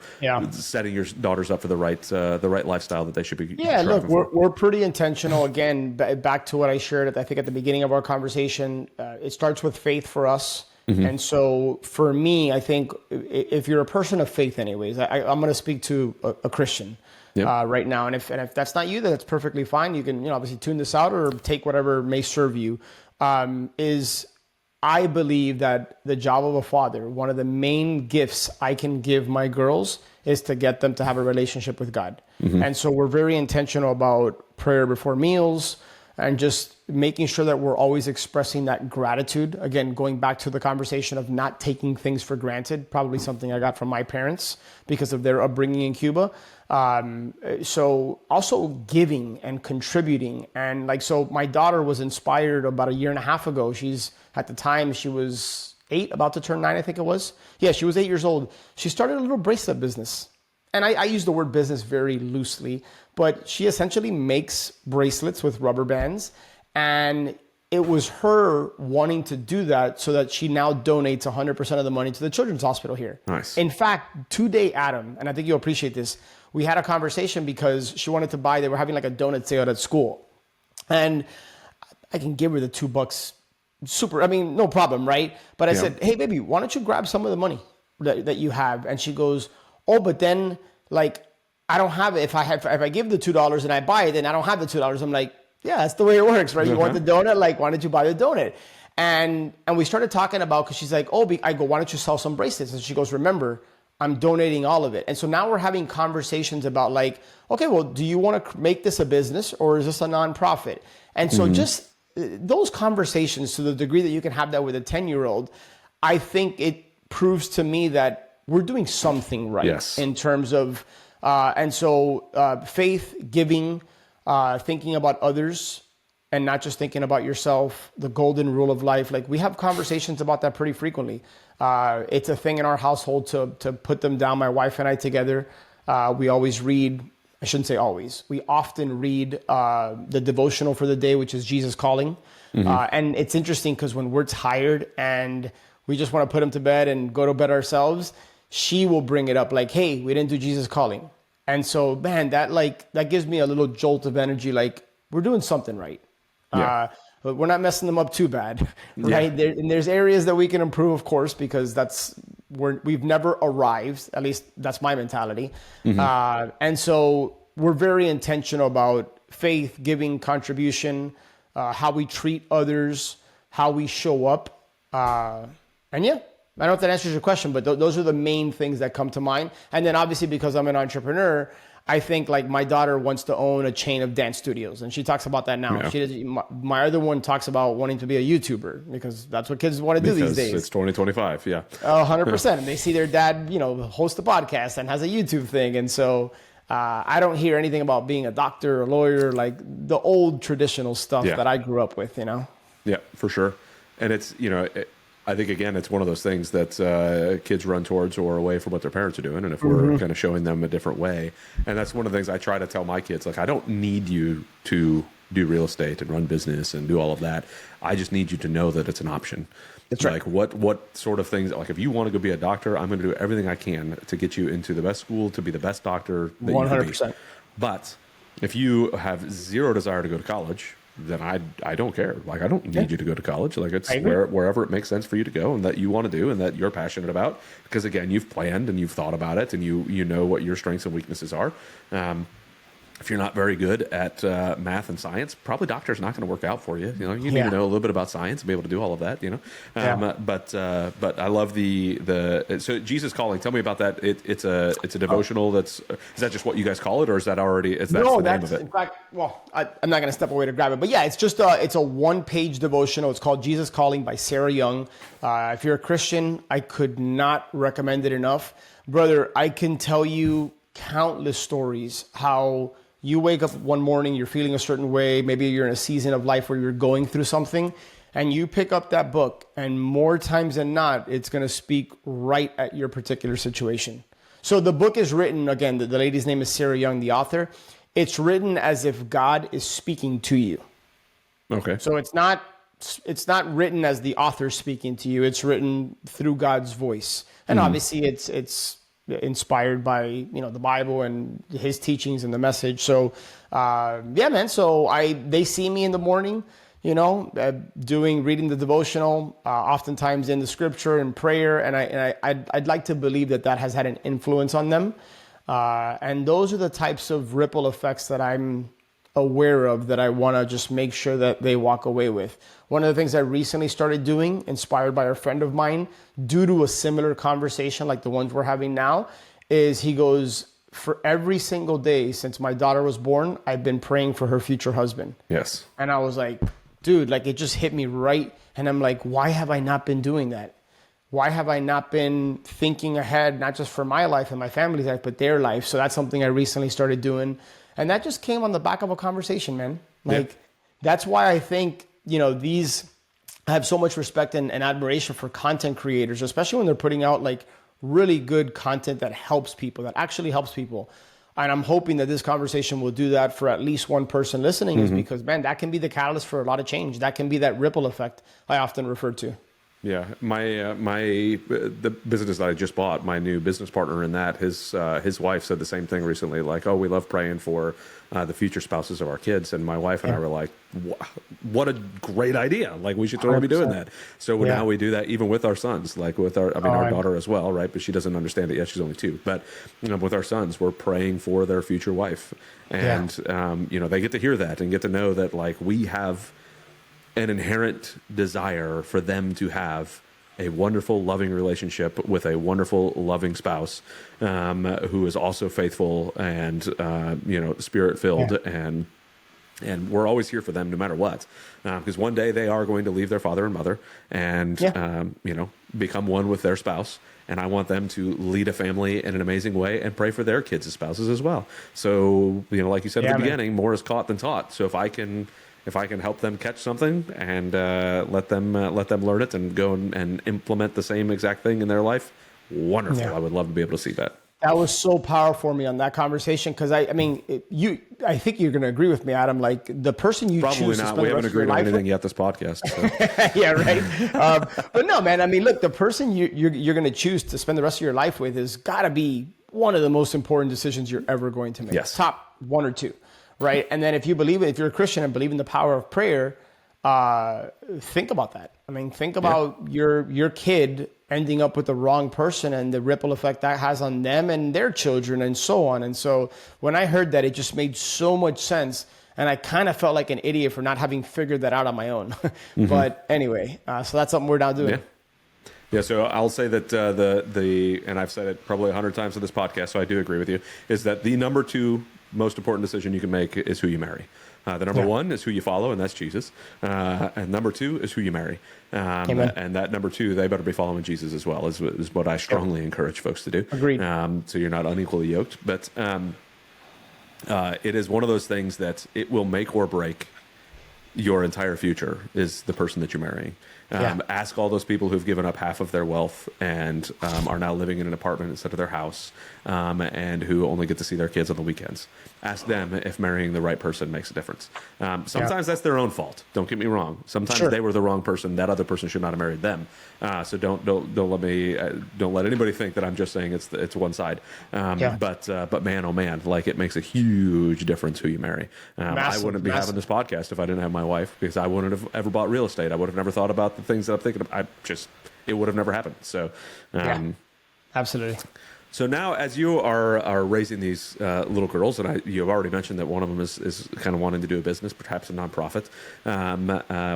setting your daughters up for the right lifestyle that they should be? Yeah, look, we're pretty intentional. Again, back to what I shared, I think at the beginning of our conversation, it starts with faith for us. Mm-hmm. And so for me, I think if you're a person of faith anyways, I'm going to speak to a Christian right now. And if that's not you, then that's perfectly fine. You can, obviously tune this out or take whatever may serve you. I believe that the job of a father, one of the main gifts I can give my girls is to get them to have a relationship with God. Mm-hmm. And so we're very intentional about prayer before meals, and just making sure that we're always expressing that gratitude. Again, going back to the conversation of not taking things for granted, probably something I got from my parents because of their upbringing in Cuba. So also giving and contributing. And so my daughter was inspired about 1.5 years ago. At the time, she was 8, about to turn 9, I think it was. Yeah, she was 8 years old. She started a little bracelet business. And I use the word business very loosely, but she essentially makes bracelets with rubber bands. And it was her wanting to do that so that she now donates 100% of the money to the Children's Hospital here. Nice. In fact, today, Adam, and I think you'll appreciate this, we had a conversation because she wanted to buy, they were having like a donut sale at school. And I can give her the $2. No problem, right? But I said, hey, baby, why don't you grab some of the money that you have? And she goes, oh, but then I don't have it. If I give the $2 and I buy it, then I don't have the $2. I'm like, yeah, that's the way it works, right? You want the donut? Why don't you buy the donut? And we started talking about, because she's like, I go, why don't you sell some bracelets? And she goes, remember, I'm donating all of it. And so now we're having conversations about okay, well, do you want to make this a business or is this a nonprofit? And so just those conversations, to the degree that you can have that with a 10-year-old, I think it proves to me that we're doing something right in terms of, faith, giving, thinking about others, and not just thinking about yourself, the golden rule of life. We have conversations about that pretty frequently. It's a thing in our household to put them down, my wife and I together. We always read, I shouldn't say always, we often read the devotional for the day, which is Jesus Calling. Mm-hmm. And it's interesting because when we're tired and we just want to put them to bed and go to bed ourselves, she will bring it up hey, we didn't do Jesus Calling. And so, man, that gives me a little jolt of energy. We're doing something right. Yeah. But we're not messing them up too bad, right? Yeah. And there's areas that we can improve, of course, because we've never arrived. At least that's my mentality. Mm-hmm. And so we're very intentional about faith, giving, contribution, how we treat others, how we show up. I don't know if that answers your question, but those are the main things that come to mind. And then obviously, because I'm an entrepreneur, I think like my daughter wants to own a chain of dance studios, and she talks about that now. Yeah. My other one talks about wanting to be a YouTuber because that's what kids want to do these days. It's 2025. Yeah. 100%. And they see their dad, host a podcast and has a YouTube thing. And so I don't hear anything about being a doctor or a lawyer, like the old traditional stuff that I grew up with, Yeah, for sure. And it's, I think, again, it's one of those things that kids run towards or away from what their parents are doing. And if we're kind of showing them a different way, and that's one of the things I try to tell my kids, like, I don't need you to do real estate and run business and do all of that. I just need you to know that it's an option. That's right. Like what sort of things, like if you want to go be a doctor, I'm going to do everything I can to get you into the best school, to be the best doctor that 100%. You can be. But if you have zero desire to go to college, then I don't care. Like, I don't need you to go to college. Like, it's wherever it makes sense for you to go and that you want to do and that you're passionate about. Because again, you've planned and you've thought about it and you know what your strengths and weaknesses are. If you're not very good at math and science, probably doctor's not going to work out for you. You need to know a little bit about science and be able to do all of that. But I love the so Jesus Calling. Tell me about that. It's a devotional. Is that just what you guys call it, or is that already? That's the name of it? In fact, well, I'm not going to step away to grab it, but yeah, it's just it's a one-page devotional. It's called Jesus Calling by Sarah Young. If you're a Christian, I could not recommend it enough, brother. I can tell you countless stories how you wake up one morning, you're feeling a certain way. Maybe you're in a season of life where you're going through something and you pick up that book, and more times than not, it's going to speak right at your particular situation. So the book is written, again, the lady's name is Sarah Young, the author. It's written as if God is speaking to you. Okay. So it's not written as the author speaking to you. It's written through God's voice. And obviously it's inspired by the Bible and his teachings and the message. So man. So they see me in the morning, reading the devotional, oftentimes in the scripture and prayer, and I'd like to believe that has had an influence on them. And those are the types of ripple effects that I'm aware of that I want to just make sure that they walk away with. One of the things I recently started doing, inspired by a friend of mine, due to a similar conversation like the ones we're having now, is he goes, for every single day since my daughter was born, I've been praying for her future husband. Yes. And I was like, dude, like it just hit me right. And I'm like, why have I not been doing that? Why have I not been thinking ahead, not just for my life and my family's life, but their life? So that's something I recently started doing. And that just came on the back of a conversation, man. That's why I think, I have so much respect and admiration for content creators, especially when they're putting out like really good content that helps people, that actually helps people. And I'm hoping that this conversation will do that for at least one person listening, is because, man, that can be the catalyst for a lot of change. That can be that ripple effect I often refer to. Yeah, the business that I just bought, my new business partner in that, his wife said the same thing recently. Like, oh, we love praying for the future spouses of our kids, and my wife and I were like, what a great idea! Like, we should totally be doing that. So now we do that even with our sons, like with our daughter as well, right? But she doesn't understand it yet; she's only 2. But with our sons, we're praying for their future wife, and they get to hear that and get to know that like we have an inherent desire for them to have a wonderful, loving relationship with a wonderful, loving spouse who is also faithful and spirit-filled, and we're always here for them no matter what, because one day they are going to leave their father and mother and become one with their spouse. And I want them to lead a family in an amazing way and pray for their kids and spouses as well. So like you said at the beginning, more is caught than taught. So if I can help them catch something and let them learn it and go and implement the same exact thing in their life, wonderful. I would love to be able to see that. That was so powerful for me on that conversation, because I think you're going to agree with me, Adam. Like the person you probably choose not. To spend We the haven't rest of your agreed on life anything with. yet this podcast. So. Yeah, right. But no, man. I mean, look, the person you're going to choose to spend the rest of your life with has got to be one of the most important decisions you're ever going to make. Yes. Top 1 or 2. Right. And then if you're a Christian and believe in the power of prayer, think about that. I mean, think about your kid ending up with the wrong person and the ripple effect that has on them and their children and so on. And so when I heard that, it just made so much sense. And I kind of felt like an idiot for not having figured that out on my own. But anyway, so that's something we're now doing. Yeah, so I'll say that and I've said it probably 100 times on this podcast, so I do agree with you, is that the number two most important decision you can make is who you marry. The number one is who you follow, and that's Jesus. And number two is who you marry. And that number two, they better be following Jesus as well, is what I strongly encourage folks to do. Agreed. So you're not unequally yoked. But it is one of those things that it will make or break your entire future, is the person that you're marrying. Ask all those people who've given up half of their wealth and are now living in an apartment instead of their house, and who only get to see their kids on the weekends. Ask them if marrying the right person makes a difference. Sometimes that's their own fault. Don't get me wrong. Sometimes they were the wrong person. That other person should not have married them. So don't let anybody think that I'm just saying it's one side. But man, oh man, like, it makes a huge difference who you marry. I wouldn't be having this podcast if I didn't have my wife, because I wouldn't have ever bought real estate. I would have never thought about the things that I'm thinking of. It would have never happened. So, absolutely. So now, as you are raising these little girls, and you have already mentioned that one of them is kind of wanting to do a business, perhaps a nonprofit,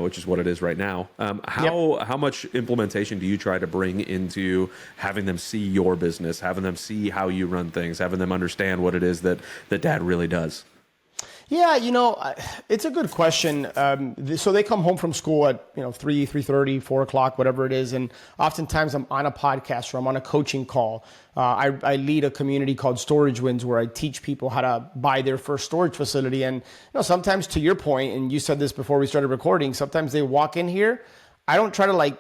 which is what it is right now. How much implementation do you try to bring into having them see your business, having them see how you run things, having them understand what it is that Dad really does? Yeah, it's a good question. So they come home from school at 3:30, 4 o'clock, whatever it is, and oftentimes I'm on a podcast or I'm on a coaching call. I lead a community called Storage Wins, where I teach people how to buy their first storage facility. And sometimes, to your point, and you said this before we started recording, sometimes they walk in here. I don't try to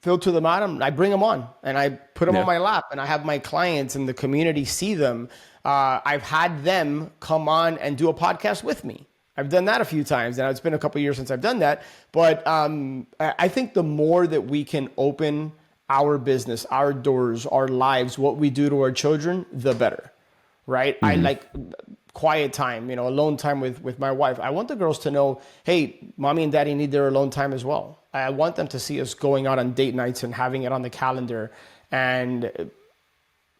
filter them out. I bring them on and I put them on my lap, and I have my clients and the community see them. I've had them come on and do a podcast with me. I've done that a few times. Now, it's been a couple of years since I've done that. But I think the more that we can open our business, our doors, our lives, what we do to our children, the better, right? Mm-hmm. I like quiet time, alone time with my wife. I want the girls to know, hey, mommy and daddy need their alone time as well. I want them to see us going out on date nights and having it on the calendar. And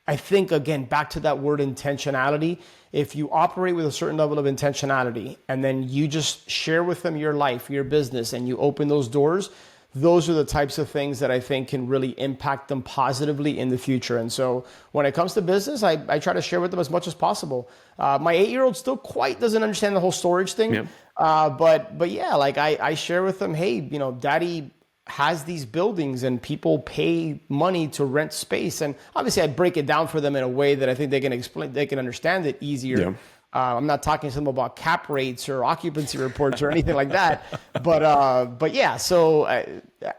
I think, again, back to that word intentionality, if you operate with a certain level of intentionality and then you just share with them your life, your business, and you open those doors, those are the types of things that I think can really impact them positively in the future. And so when it comes to business, I try to share with them as much as possible. My 8-year-old still quite doesn't understand the whole storage thing. Yeah. But yeah, I share with them, hey, daddy has these buildings and people pay money to rent space. And obviously I break it down for them in a way that I think they can understand it easier. Yeah. I'm not talking to them about cap rates or occupancy reports or anything like that. But yeah, so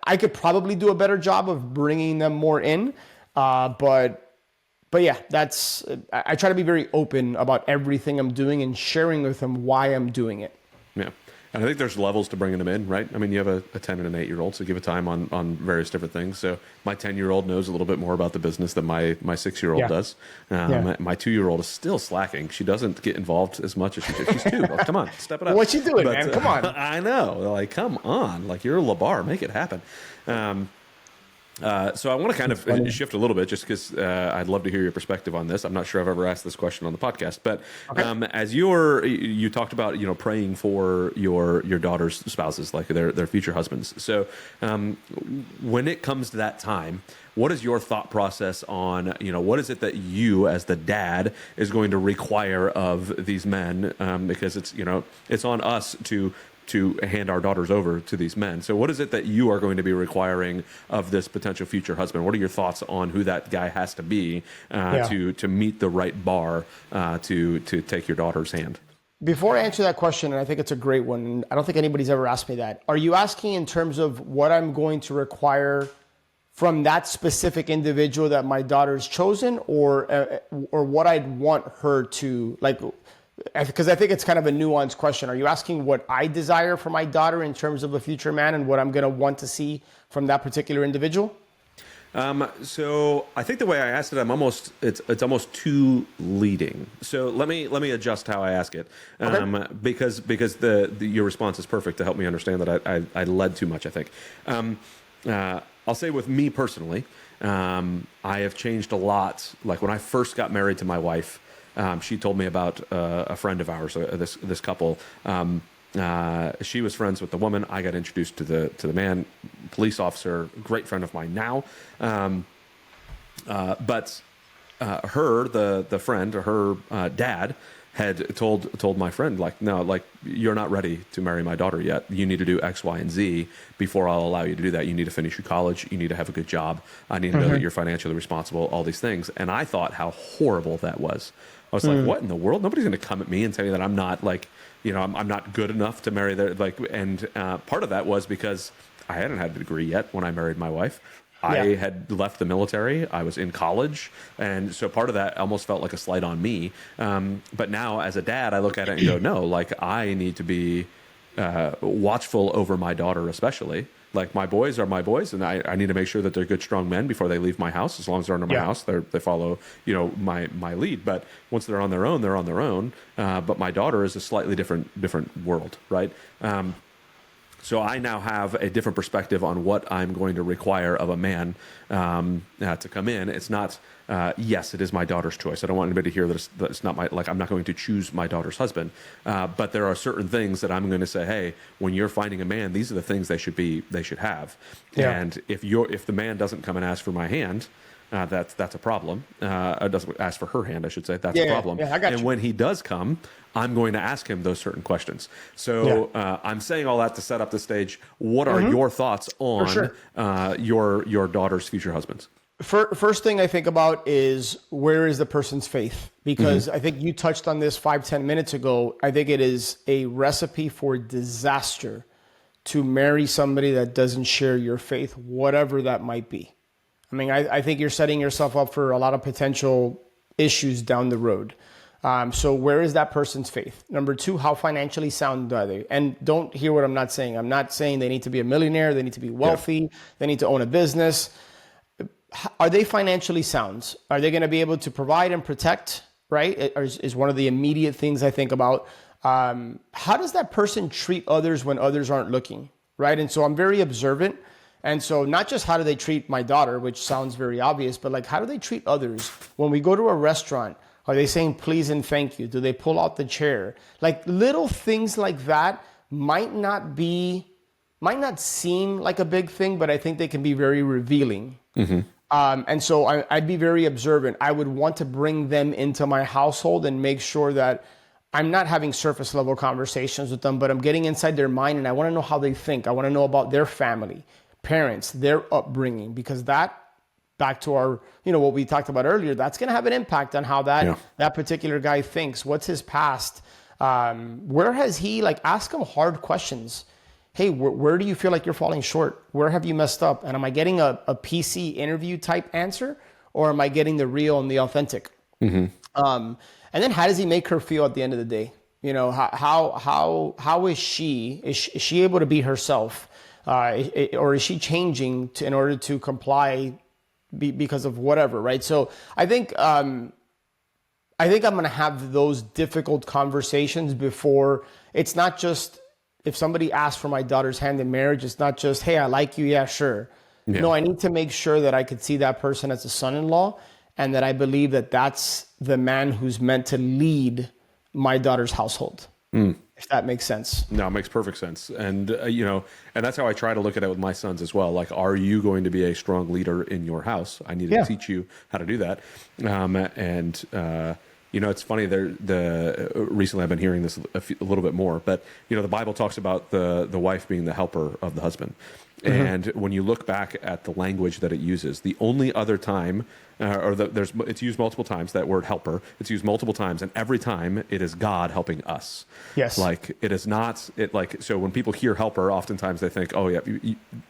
I could probably do a better job of bringing them more in. But yeah, I try to be very open about everything I'm doing and sharing with them why I'm doing it. Yeah. And I think there's levels to bringing them in, right? I mean, you have a 10 and an 8-year-old, so give it time on various different things. So my 10-year-old knows a little bit more about the business than my 6-year-old does. My 2-year-old is still slacking. She doesn't get involved as much as she did. She's 2. Well, come on, step it up. What you doing, man? Come on. I know. Come on. You're a LeBar. Make it happen. So I want to kind of shift a little bit, just because I'd love to hear your perspective on this. I'm not sure I've ever asked this question on the podcast, but as you talked about, praying for your daughter's spouses, like their future husbands. So when it comes to that time, what is your thought process on, what is it that you as the dad is going to require of these men? Because it's on us to hand our daughters over to these men. So what is it that you are going to be requiring of this potential future husband? What are your thoughts on who that guy has to be to meet the right bar to take your daughter's hand? Before I answer that question, and I think it's a great one, and I don't think anybody's ever asked me that, are you asking in terms of what I'm going to require from that specific individual that my daughter's chosen, or what I'd want her to, because I think it's kind of a nuanced question. Are you asking what I desire for my daughter in terms of a future man and what I'm going to want to see from that particular individual? So I think the way I asked it, it's almost too leading. So let me adjust how I ask it, because your response is perfect to help me understand that I led too much, I think. I'll say with me personally, I have changed a lot. Like when I first got married to my wife, she told me about a friend of ours, this couple, She was friends with the woman. I got introduced to the man, police officer, great friend of mine now. But the friend, her dad, had told my friend, like, no, like, you're not ready to marry my daughter yet. You need to do X, Y, and Z before I'll allow you to do that. You need to finish your college. You need to have a good job. I need to know that you're financially responsible, all these things. And I thought how horrible that was. I was like, what in the world? Nobody's going to come at me and tell me that I'm not, like, you know, I'm not good enough to marry their, like, and part of that was because I hadn't had a degree yet when I married my wife. I had left the military. I was in college. And so part of that almost felt like a slight on me. But now as a dad, I look at it and go, no, like, I need to be watchful over my daughter, especially. Like, my boys are my boys, and I need to make sure that they're good, strong men before they leave my house. As long as they're under my house, they follow, you know, my lead. But once they're on their own, they're on their own. But my daughter is a slightly different world, right? So I now have a different perspective on what I'm going to require of a man to come in. It's not, yes, it is my daughter's choice. I don't want anybody to hear that it's not my, like, I'm not going to choose my daughter's husband. But there are certain things that I'm going to say, hey, when you're finding a man, these are the things they should have. Yeah. And if the man doesn't come and ask for my hand, that's a problem. Doesn't ask for her hand, I should say. That's a problem. Yeah, I got you. And when he does come, I'm going to ask him those certain questions. So I'm saying all that to set up the stage. What are your thoughts on your daughter's future husbands? First thing I think about is, where is the person's faith? Because I think you touched on this 5-10 minutes ago. I think it is a recipe for disaster to marry somebody that doesn't share your faith, whatever that might be. I mean, I think you're setting yourself up for a lot of potential issues down the road. So where is that person's faith? Number two, how financially sound are they? And don't hear what I'm not saying. I'm not saying they need to be a millionaire. They need to be wealthy. They need to own a business. Are they financially sound? Are they going to be able to provide and protect, right? Is one of the immediate things I think about. How does that person treat others when others aren't looking, right? And so I'm very observant. And so not just how do they treat my daughter, which sounds very obvious, but like, how do they treat others? When we go to a restaurant, are they saying please and thank you? Do they pull out the chair? Like, little things like that might not seem like a big thing, but I think they can be very revealing. And so I'd be very observant. I would want to bring them into my household and make sure that I'm not having surface level conversations with them, but I'm getting inside their mind, and I want to know how they think. I want to know about their family, parents, their upbringing, because that, back to our, you know, what we talked about earlier, that's going to have an impact on how that particular guy thinks. What's his past? Where has he, like, ask him hard questions. Hey, where do you feel like you're falling short? Where have you messed up? And am I getting a PC interview type answer, or am I getting the real and the authentic? And then how does he make her feel at the end of the day? You know, how is she? Is she able to be herself? Or is she changing in order to comply because of whatever, right? So I think I'm going to have those difficult conversations before. It's not just, if somebody asks for my daughter's hand in marriage, it's not just, hey, I like you, yeah, sure. Yeah. No, I need to make sure that I could see that person as a son-in-law, and that I believe that that's the man who's meant to lead my daughter's household. If that makes sense. No, it makes perfect sense. And, you know, and that's how I try to look at it with my sons as well. Like, are you going to be a strong leader in your house? I need to teach you how to do that. You know, it's funny, recently I've been hearing this a little bit more, but, you know, the Bible talks about the wife being the helper of the husband. And when you look back at the language that it uses, the only other time, it's used multiple times, that word helper, it's used multiple times, and every time it is God helping us. Yes. Like, it is not, so when people hear helper, oftentimes they think, oh yeah,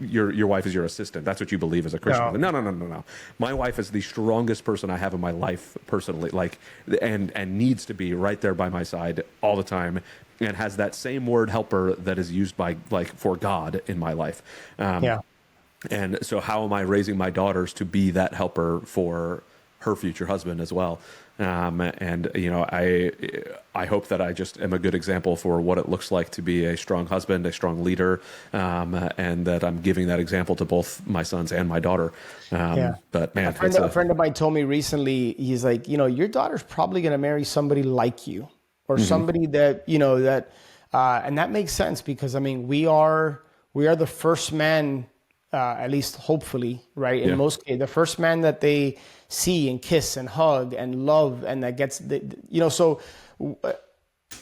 your wife is your assistant. That's what you believe as a Christian. No. My wife is the strongest person I have in my life personally, like, and needs to be right there by my side all the time, and has that same word helper that is used by, like, for God in my life. And so how am I raising my daughters to be that helper for her future husband as well? And, you know, I hope that I just am a good example for what it looks like to be a strong husband, a strong leader, and that I'm giving that example to both my sons and my daughter. But man, a friend of mine told me recently, he's like, you know, your daughter's probably going to marry somebody like you, or somebody that, you know, that And that makes sense because, I mean, we are the first man, at least hopefully, right? In most cases, the first man that they see and kiss and hug and love, and that gets, so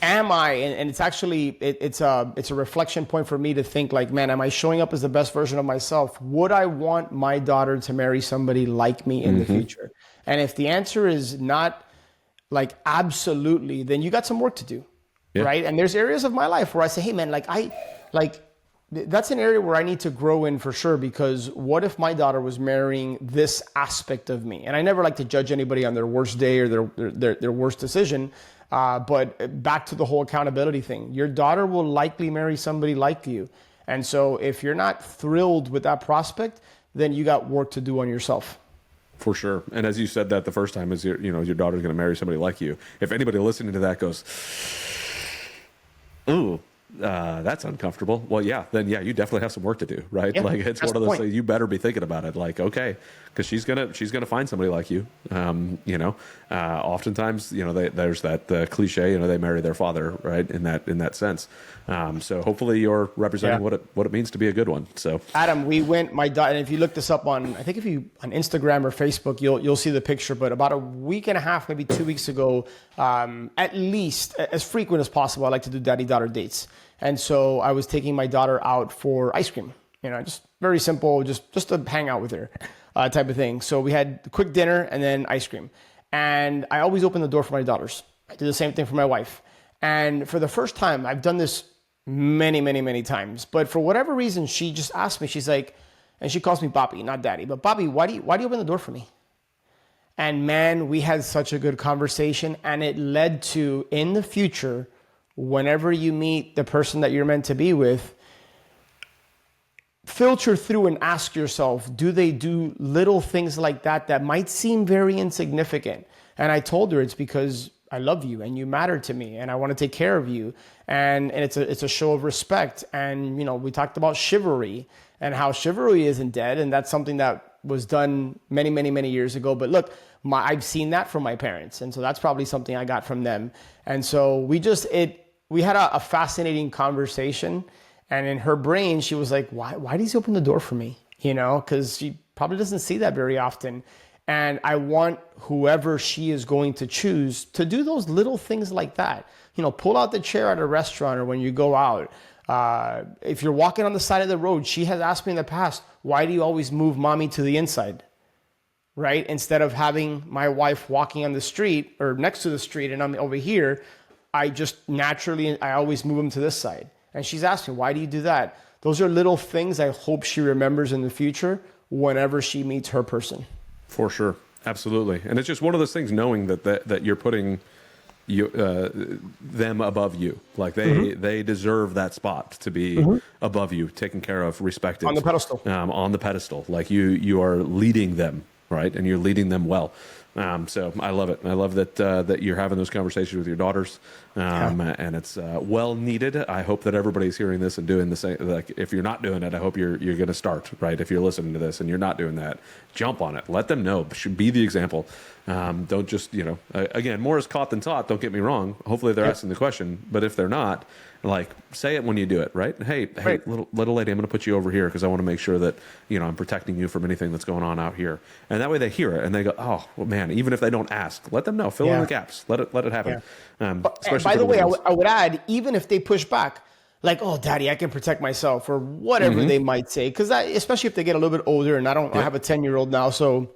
am I, and it's actually, it's a reflection point for me to think like, man, am I showing up as the best version of myself? Would I want my daughter to marry somebody like me in the future? And if the answer is not like absolutely, then you got some work to do, right? And there's areas of my life where I say, hey man, that's an area where I need to grow in for sure, because what if my daughter was marrying this aspect of me? And I never like to judge anybody on their worst day or their worst decision. But back to the whole accountability thing, your daughter will likely marry somebody like you. And so if you're not thrilled with that prospect, then you got work to do on yourself. For sure. And as you said that the first time, is your daughter's going to marry somebody like you. If anybody listening to that goes, ooh, that's uncomfortable. Well, then you definitely have some work to do, right? Yeah, like it's one of those things you better be thinking about it. Like, okay, because she's gonna find somebody like you. Oftentimes, there's that cliche, they marry their father, right? In that sense. So hopefully you're representing what it means to be a good one. So Adam, my daughter, and if you look this up on Instagram or Facebook, you'll see the picture. But about a week and a half, maybe 2 weeks ago, at least as frequent as possible, I like to do daddy-daughter dates. And so I was taking my daughter out for ice cream, just very simple, just to hang out with her type of thing. So we had a quick dinner and then ice cream. And I always open the door for my daughters. I do the same thing for my wife. And for the first time, I've done this many, many, many times. But for whatever reason, she just asked me, she's like, and she calls me Bobby, not Daddy, but Bobby, why do you open the door for me? And man, we had such a good conversation, and it led to, in the future, whenever you meet the person that you're meant to be with, filter through and ask yourself, do they do little things like that might seem very insignificant? And I told her it's because I love you and you matter to me and I want to take care of you. And it's a show of respect. And, we talked about chivalry and how chivalry isn't dead. And that's something that was done many, many, many years ago. But look, I've seen that from my parents. And so that's probably something I got from them. And so we had a fascinating conversation, and in her brain, she was like, why does he open the door for me? Because she probably doesn't see that very often. And I want whoever she is going to choose to do those little things like that. Pull out the chair at a restaurant or when you go out. If you're walking on the side of the road, she has asked me in the past, why do you always move mommy to the inside? Right? Instead of having my wife walking on the street or next to the street and I'm over here, I always move them to this side. And she's asking, why do you do that? Those are little things I hope she remembers in the future whenever she meets her person. For sure. Absolutely. And it's just one of those things, knowing that you're putting them above you. Like they deserve that spot to be above you, taken care of, respected. On the pedestal. On the pedestal. Like you are leading them, right? And you're leading them well. So I love it. I love that you're having those conversations with your daughters, and it's well needed. I hope that everybody's hearing this and doing the same. Like, if you're not doing it, I hope you're going to start, right? If you're listening to this and you're not doing that, jump on it. Let them know. Should be the example. Don't just, again, more is caught than taught. Don't get me wrong. Hopefully they're asking the question, but if they're not, like, say it when you do it, right? Hey, little lady, I'm going to put you over here because I want to make sure that, I'm protecting you from anything that's going on out here. And that way they hear it and they go, oh, well, man, even if they don't ask, let them know, fill in the gaps, let it happen. Yeah. By the way, I would add, even if they push back, like, oh, Daddy, I can protect myself, or whatever they might say. Because especially if they get a little bit older, and I have a 10-year-old now, so...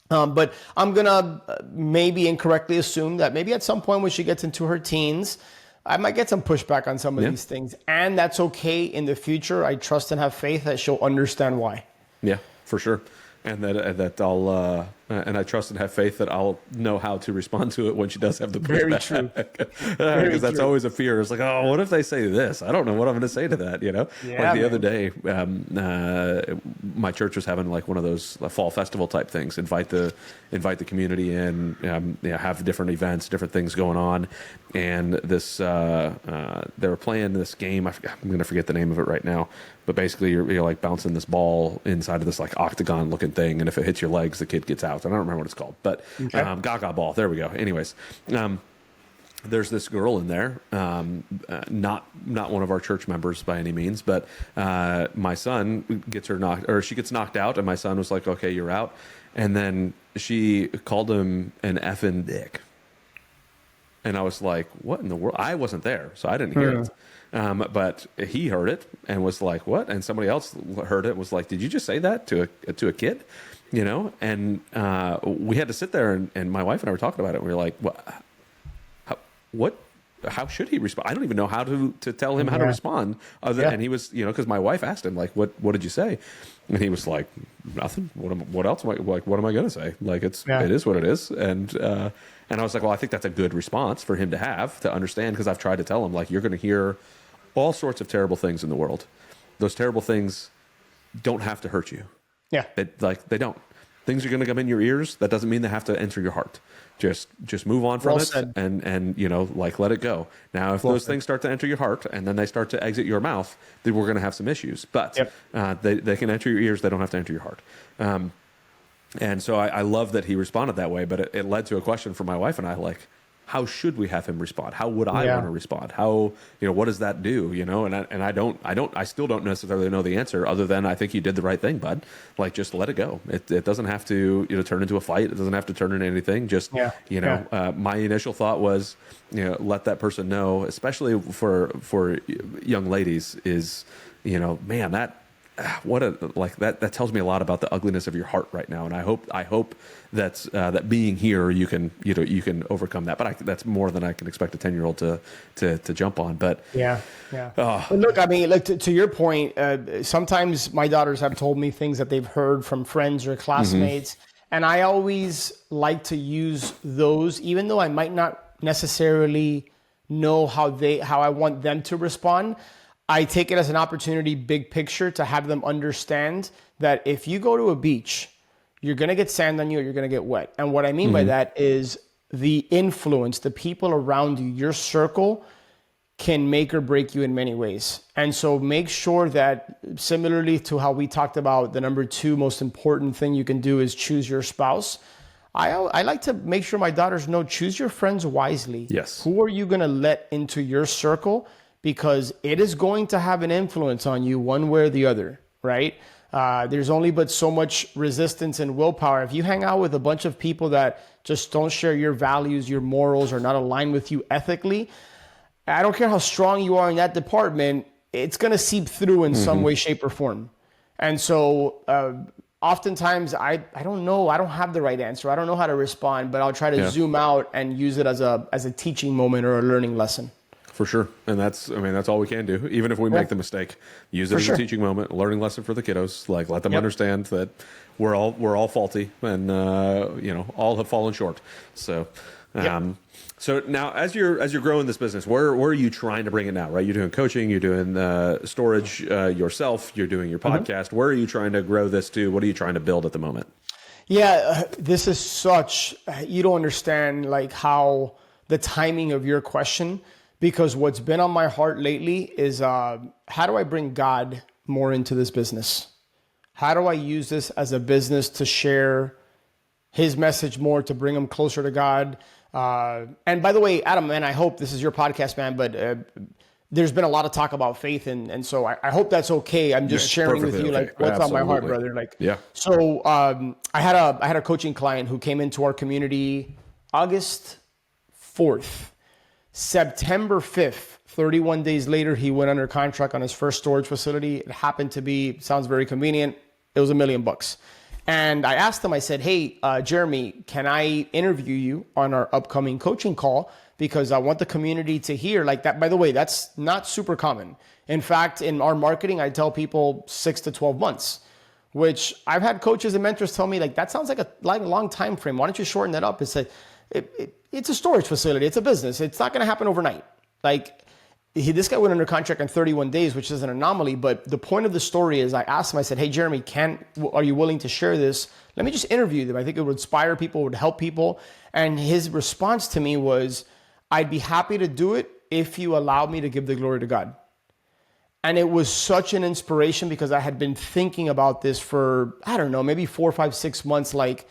but I'm going to maybe incorrectly assume that maybe at some point when she gets into her teens, I might get some pushback on some of these things. And that's okay in the future. I trust and have faith that she'll understand why. Yeah, for sure. And that I'll and I trust and have faith that I'll know how to respond to it when she does have the pushback. Very true. Because that's always a fear. It's like, oh, what if they say this? I don't know what I'm going to say to that. Like the other day, my church was having like one of those fall festival type things. Invite the community in. Have different events, different things going on. And this they were playing this game. I'm going to forget the name of it right now. But basically, you're like bouncing this ball inside of this like octagon looking thing, and if it hits your legs, the kid gets out. I don't remember what it's called, but Gaga ball. There we go. Anyways, there's this girl in there, not one of our church members by any means, but my son she gets knocked out, and my son was like, "Okay, you're out," and then she called him an effing dick, and I was like, "What in the world?" I wasn't there, so I didn't hear it, but he heard it and was like, "What?" And somebody else heard it and was like, "Did you just say that to a kid?" You know, and we had to sit there, and my wife and I were talking about it, and we were like, what, how should he respond? I don't even know how to tell him how to respond. And he was, because my wife asked him, like, what did you say? And he was like, nothing. What else am I, like, what am I going to say? Like, it is what it is. And I was like, well, I think that's a good response for him to have, to understand, because I've tried to tell him, like, you're going to hear all sorts of terrible things in the world. Those terrible things don't have to hurt you. Yeah. They don't. Things are going to come in your ears. That doesn't mean they have to enter your heart. Just move on from it and like, let it go. Now, if those things start to enter your heart and then they start to exit your mouth, then we're going to have some issues. But they can enter your ears. They don't have to enter your heart. And so I love that he responded that way. But it led to a question for my wife and I, like, how should we have him respond? How would I want to respond? How, what does that do? I still don't necessarily know the answer, other than I think you did the right thing, bud. Like, just let it go. It doesn't have to, turn into a fight. It doesn't have to turn into anything. Just, my initial thought was, let that person know, especially for young ladies, is, man, that tells me a lot about the ugliness of your heart right now. And I hope that being here, you can overcome that. But that's more than I can expect a 10-year-old to jump on. But But look, I mean, to your point, sometimes my daughters have told me things that they've heard from friends or classmates. And I always like to use those, even though I might not necessarily know how I want them to respond. I take it as an opportunity, big picture, to have them understand that if you go to a beach, you're going to get sand on you or you're going to get wet. And what I mean by that is the influence, the people around you, your circle can make or break you in many ways. And so make sure that, similarly to how we talked about the number 2 most important thing you can do is choose your spouse. I like to make sure my daughters know, choose your friends wisely. Yes. Who are you going to let into your circle? Because it is going to have an influence on you one way or the other, right? There's only but so much resistance and willpower. If you hang out with a bunch of people that just don't share your values, your morals, or not aligned with you ethically, I don't care how strong you are in that department, it's going to seep through in some way, shape, or form. And so oftentimes I don't know, I don't have the right answer. I don't know how to respond, but I'll try to zoom out and use it as a teaching moment or a learning lesson. For sure. And that's all we can do. Even if we make the mistake, use it as a teaching moment, a learning lesson for the kiddos. Like, let them understand that we're all faulty and, all have fallen short. So, so now as you're growing this business, where are you trying to bring it now, right? You're doing coaching, you're doing storage yourself, you're doing your podcast. Where are you trying to grow this to? What are you trying to build at the moment? Yeah, this is you don't understand, like, how the timing of your question. Because what's been on my heart lately is how do I bring God more into this business? How do I use this as a business to share his message more, to bring him closer to God? And by the way, Adam, man, I hope this is your podcast, man, but there's been a lot of talk about faith. And so I hope that's okay. I'm just sharing with you, like, what's on my heart, brother. Like, So I had a coaching client who came into our community August 4th. September 5th, 31 days later, he went under contract on his first storage facility. It happened to be, sounds very convenient, it was $1 million. And I asked him, I said, hey, Jeremy, can I interview you on our upcoming coaching call? Because I want the community to hear, like, that. By the way, that's not super common. In fact, in our marketing, I tell people 6 to 12 months, which I've had coaches and mentors tell me, like, that sounds like a long time frame. Why don't you shorten that up? It's like, it's a storage facility. It's a business. It's not going to happen overnight. Like, this guy went under contract in 31 days, which is an anomaly. But the point of the story is, I asked him, I said, hey, Jeremy, are you willing to share this? Let me just interview them. I think it would inspire people, it would help people. And his response to me was, I'd be happy to do it if you allow me to give the glory to God. And it was such an inspiration, because I had been thinking about this for, I don't know, maybe 4, 5, 6 months. Like,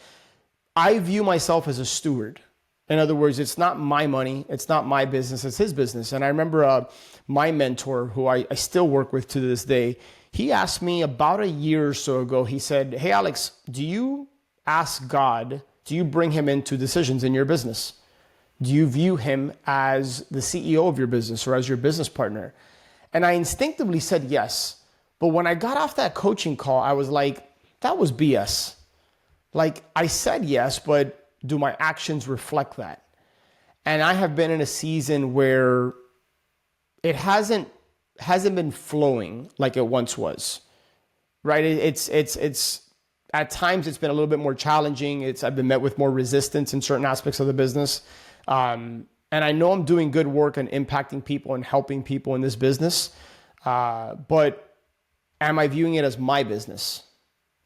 I view myself as a steward. In other words, it's not my money, it's not my business, it's his business. And I remember my mentor, who I still work with to this day, he asked me about a year or so ago, he said, hey, Alex, do you ask God, do you bring him into decisions in your business? Do you view him as the CEO of your business or as your business partner? And I instinctively said yes. But when I got off that coaching call, I was like, that was BS. Like, I said yes, but do my actions reflect that? And I have been in a season where it hasn't been flowing like it once was, right? It's at times it's been a little bit more challenging. I've been met with more resistance in certain aspects of the business. And I know I'm doing good work and impacting people and helping people in this business. But am I viewing it as my business?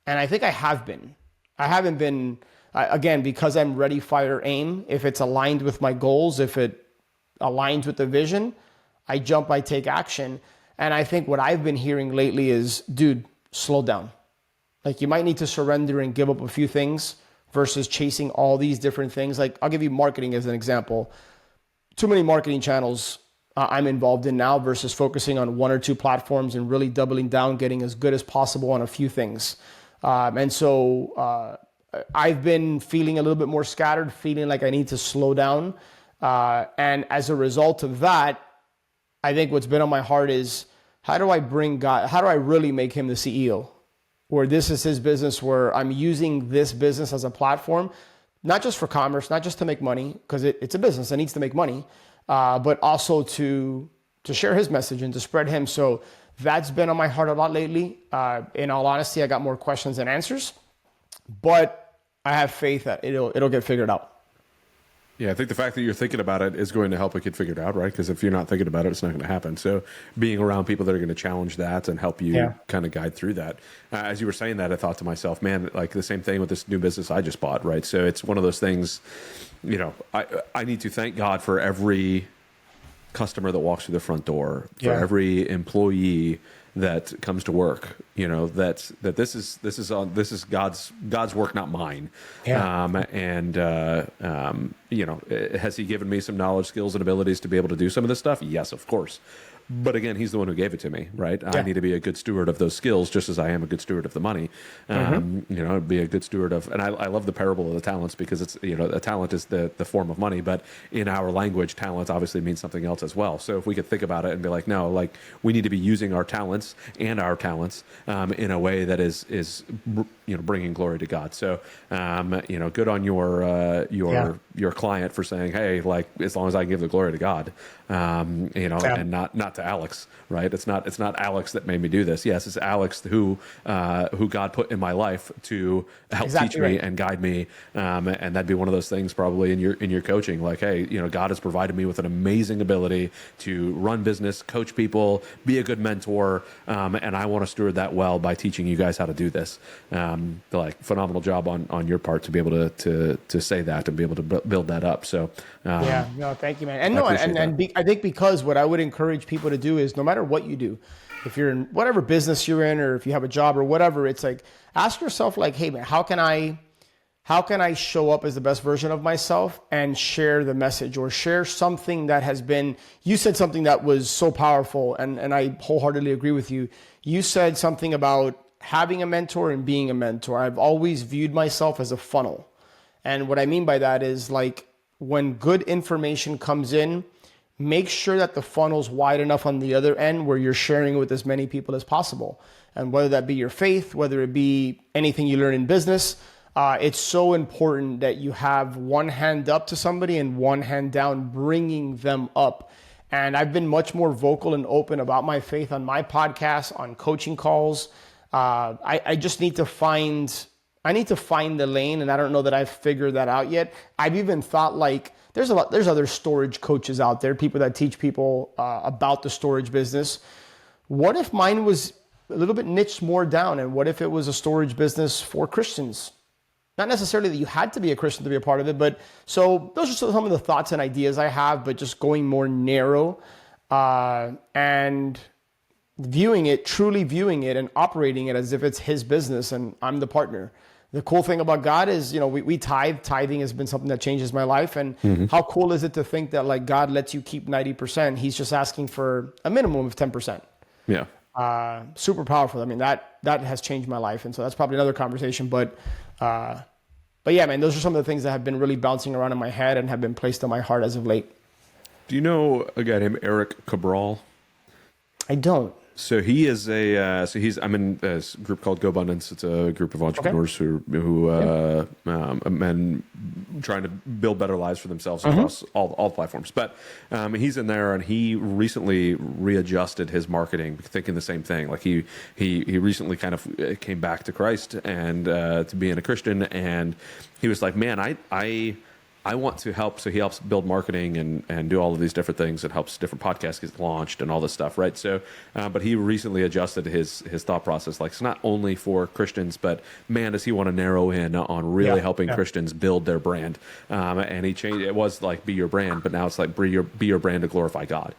And I think I have been. I haven't been, again, because I'm ready, fire, aim. If it's aligned with my goals, if it aligns with the vision, I jump, I take action. And I think what I've been hearing lately is, dude, slow down. Like, you might need to surrender and give up a few things versus chasing all these different things. Like, I'll give you marketing as an example. Too many marketing channels I'm involved in now versus focusing on one or two platforms and really doubling down, getting as good as possible on a few things. And so I've been feeling a little bit more scattered, feeling like I need to slow down. And as a result of that, I think what's been on my heart is, how do I bring God, how do I really make him the CEO? Where this is his business, where I'm using this business as a platform, not just for commerce, not just to make money, because it's a business that needs to make money, but also to share his message and to spread him. So that's been on my heart a lot lately. In all honesty, I got more questions than answers, but I have faith that it'll get figured out. Yeah, I think the fact that you're thinking about it is going to help it get figured out, right? Because if you're not thinking about it, it's not going to happen. So being around people that are going to challenge that and help you kind of guide through that. As you were saying that, I thought to myself, man, like the same thing with this new business I just bought, right? So it's one of those things, you know, I need to thank God for every customer that walks through the front door, for every employee that comes to work, you know, that this is God's work, not mine. You know, has he given me some knowledge, skills, and abilities to be able to do some of this stuff? Yes, of course. But again, he's the one who gave it to me, right? I need to be a good steward of those skills, just as I am a good steward of the money. You know, be a good steward of, and I love the parable of the talents, because it's, you know, a talent is the form of money, but in our language, talents obviously means something else as well. So if we could think about it and be like, no, like we need to be using our talents in a way that is you know, bringing glory to God. So you know, good on your client for saying, hey, like, as long as I give the glory to God, you know, and not to Alex, right? It's not Alex that made me do this. Yes, it's Alex who God put in my life to help teach me and guide me. And that'd be one of those things probably in your coaching, like, hey, you know, God has provided me with an amazing ability to run business, coach people, be a good mentor, and I want to steward that well by teaching you guys how to do this. Like, phenomenal job on your part to be able to say that and be able to build that up. So thank you, man. And I think because what I would encourage people to do is, no matter what you do, if you're in whatever business you're in, or if you have a job or whatever, it's like, ask yourself, like, hey man, how can I show up as the best version of myself and share the message, or share something that has been, you said something that was so powerful, and I wholeheartedly agree with you. You said something about having a mentor and being a mentor. I've always viewed myself as a funnel. And what I mean by that is, like, when good information comes in, make sure that the funnel's wide enough on the other end where you're sharing it with as many people as possible. And whether that be your faith, whether it be anything you learn in business, it's so important that you have one hand up to somebody and one hand down, bringing them up. And I've been much more vocal and open about my faith on my podcast, on coaching calls. I just need to find the lane, and I don't know that I've figured that out yet. I've even thought, like, there's other storage coaches out there, people that teach people about the storage business. What if mine was a little bit niched more down, and what if it was a storage business for Christians? Not necessarily that you had to be a Christian to be a part of it, but so those are some of the thoughts and ideas I have, but just going more narrow and truly viewing it and operating it as if it's his business and I'm the partner. the cool thing about God is, we tithe. Tithing has been something that changes my life. And how cool is it to think that like God lets you keep 90%? He's just asking for a minimum of 10%. Yeah. Super powerful. I mean, that has changed my life. And so that's probably another conversation. But yeah, man, those are some of the things that have been really bouncing around in my head and have been placed on my heart as of late. Do you know a guy named Eric Cabral? I don't. So he is I'm in a group called GoBundance. It's a group of entrepreneurs who men trying to build better lives for themselves across all platforms. But he's in there, and he recently readjusted his marketing, thinking the same thing. Like he recently kind of came back to Christ and to being a Christian, and he was like, man, I want to help. So he helps build marketing and do all of these different things. It helps different podcasts get launched and all this stuff, right? So, but he recently adjusted his thought process. Like, it's not only for Christians, but man, does he want to narrow in on really helping Christians build their brand. And he changed. It was like be your brand, but now it's like be your brand to glorify God.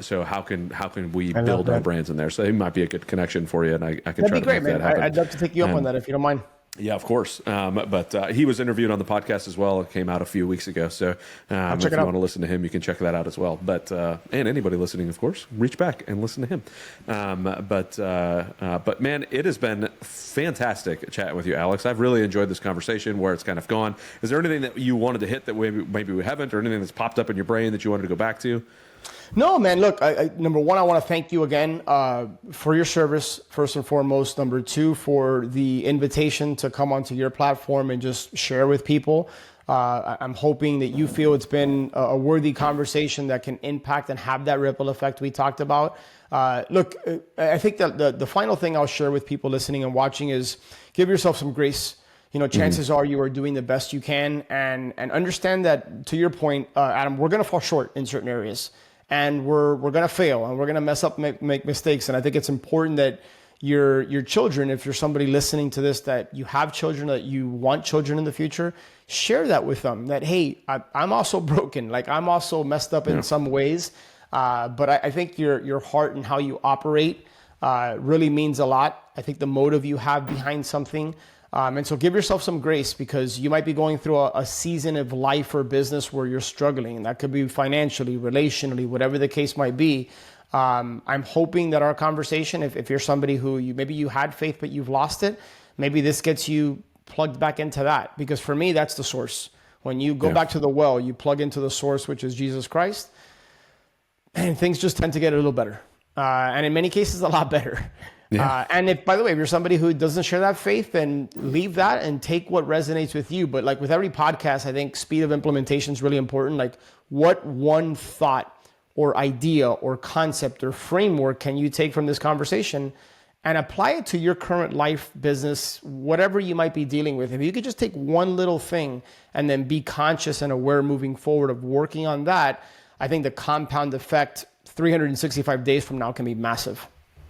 So how can we build our brands in there? So it might be a good connection for you, and I can That'd try be great, to make man. that happen. I'd love to take you up on that if you don't mind. Yeah, of course. But he was interviewed on the podcast as well. It came out a few weeks ago. So if you want to listen to him, you can check that out as well. But and anybody listening, of course, reach back and listen to him. But man, it has been fantastic chatting with you, Alex. I've really enjoyed this conversation, where it's kind of gone. Is there anything that you wanted to hit that maybe we haven't, or anything that's popped up in your brain that you wanted to go back to? No, man, look, number one, I want to thank you again for your service, first and foremost. Number two, for the invitation to come onto your platform and just share with people. I'm hoping that you feel it's been a worthy conversation that can impact and have that ripple effect we talked about. Look, I think that the final thing I'll share with people listening and watching is give yourself some grace. Chances are you are doing the best you can, and understand that, to your point, Adam, we're going to fall short in certain areas. And we're going to fail, and we're going to mess up, make mistakes. And I think it's important that your children, if you're somebody listening to this, that you have children, that you want children in the future, share that with them, that, hey, I'm also broken. Like, I'm also messed up in some ways. But I think your heart and how you operate really means a lot. I think the motive you have behind something. And so give yourself some grace, because you might be going through a season of life or business where you're struggling. And that could be financially, relationally, whatever the case might be. I'm hoping that our conversation, if you're somebody who maybe you had faith, but you've lost it, maybe this gets you plugged back into that. Because for me, that's the source. When you go back to the well, you plug into the source, which is Jesus Christ, and things just tend to get a little better. And in many cases, a lot better. Yeah. And if, by the way, if you're somebody who doesn't share that faith, then leave that and take what resonates with you. But like with every podcast, I think speed of implementation is really important. Like, what one thought or idea or concept or framework can you take from this conversation and apply it to your current life, business, whatever you might be dealing with? If you could just take one little thing and then be conscious and aware moving forward of working on that, I think the compound effect 365 days from now can be massive.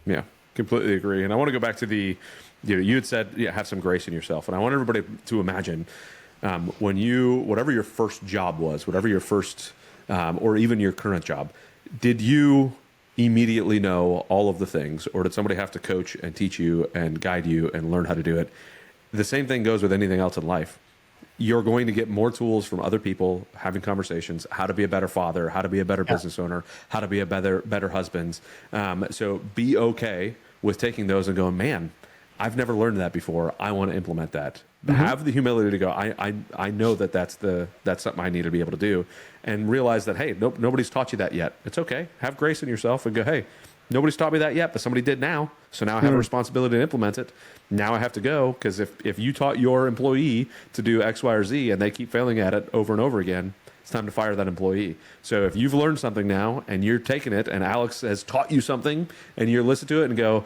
Yeah. Completely agree. And I want to go back to you had said, have some grace in yourself. And I want everybody to imagine whatever your first job was, whatever your first, or even your current job, did you immediately know all of the things, or did somebody have to coach and teach you and guide you and learn how to do it? The same thing goes with anything else in life. You're going to get more tools from other people, having conversations, how to be a better father, how to be a better business owner, how to be a better husband. So be okay with taking those and going, man, I've never learned that before. I want to implement that. Have the humility to go, I know that's something I need to be able to do, and realize that, hey, nobody's taught you that yet. It's okay. Have grace in yourself and go, hey, nobody's taught me that yet, but somebody did now. So now I have a responsibility to implement it. Now I have to go, because if you taught your employee to do X, Y, or Z and they keep failing at it over and over again, it's time to fire that employee. So if you've learned something now and you're taking it, and Alex has taught you something, and you listen to it and go,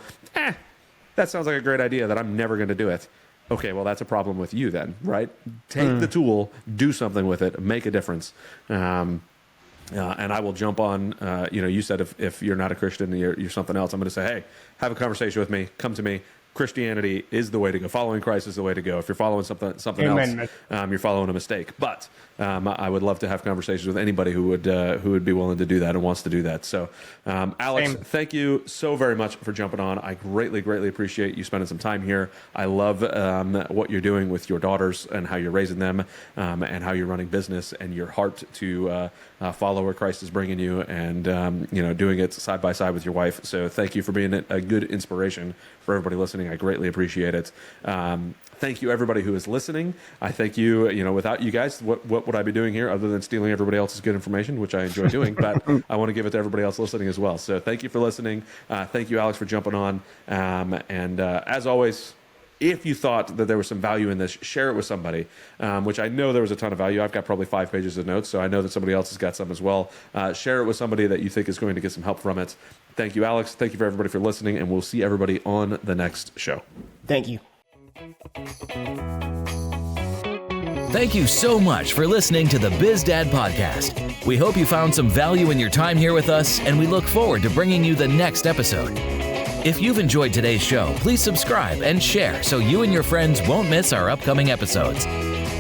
that sounds like a great idea that I'm never going to do it. Okay, well, that's a problem with you then, right? Take the tool, do something with it, make a difference. And I will jump on, you said if you're not a Christian, you're something else, I'm going to say, hey, have a conversation with me, come to me, Christianity is the way to go. Following Christ is the way to go. If you're following something Amen. else, you're following a mistake. But I would love to have conversations with anybody who would be willing to do that and wants to do that. So, Alex, thank you so very much for jumping on. I greatly appreciate you spending some time here. I love what you're doing with your daughters and how you're raising them, and how you're running business, and your heart to follow where Christ is bringing you, and doing it side by side with your wife. So, thank you for being a good inspiration for everybody listening. I greatly appreciate it. Thank you, everybody who is listening. I thank you. Without you guys, what would I be doing here other than stealing everybody else's good information, which I enjoy doing, but I want to give it to everybody else listening as well. So thank you for listening. Thank you, Alex, for jumping on. As always, if you thought that there was some value in this, share it with somebody, which I know there was a ton of value. I've got probably 5 pages of notes, so I know that somebody else has got some as well. Share it with somebody that you think is going to get some help from it. Thank you, Alex. Thank you for everybody for listening, and we'll see everybody on the next show. Thank you. Thank you so much for listening to the BizDad Podcast. We hope you found some value in your time here with us, and we look forward to bringing you the next episode. If you've enjoyed today's show, please subscribe and share so you and your friends won't miss our upcoming episodes.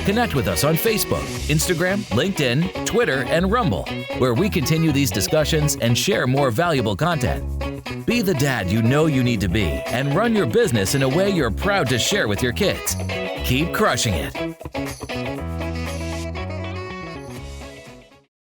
Connect with us on Facebook, Instagram, LinkedIn, Twitter, and Rumble, where we continue these discussions and share more valuable content. Be the dad you know you need to be and run your business in a way you're proud to share with your kids. Keep crushing it.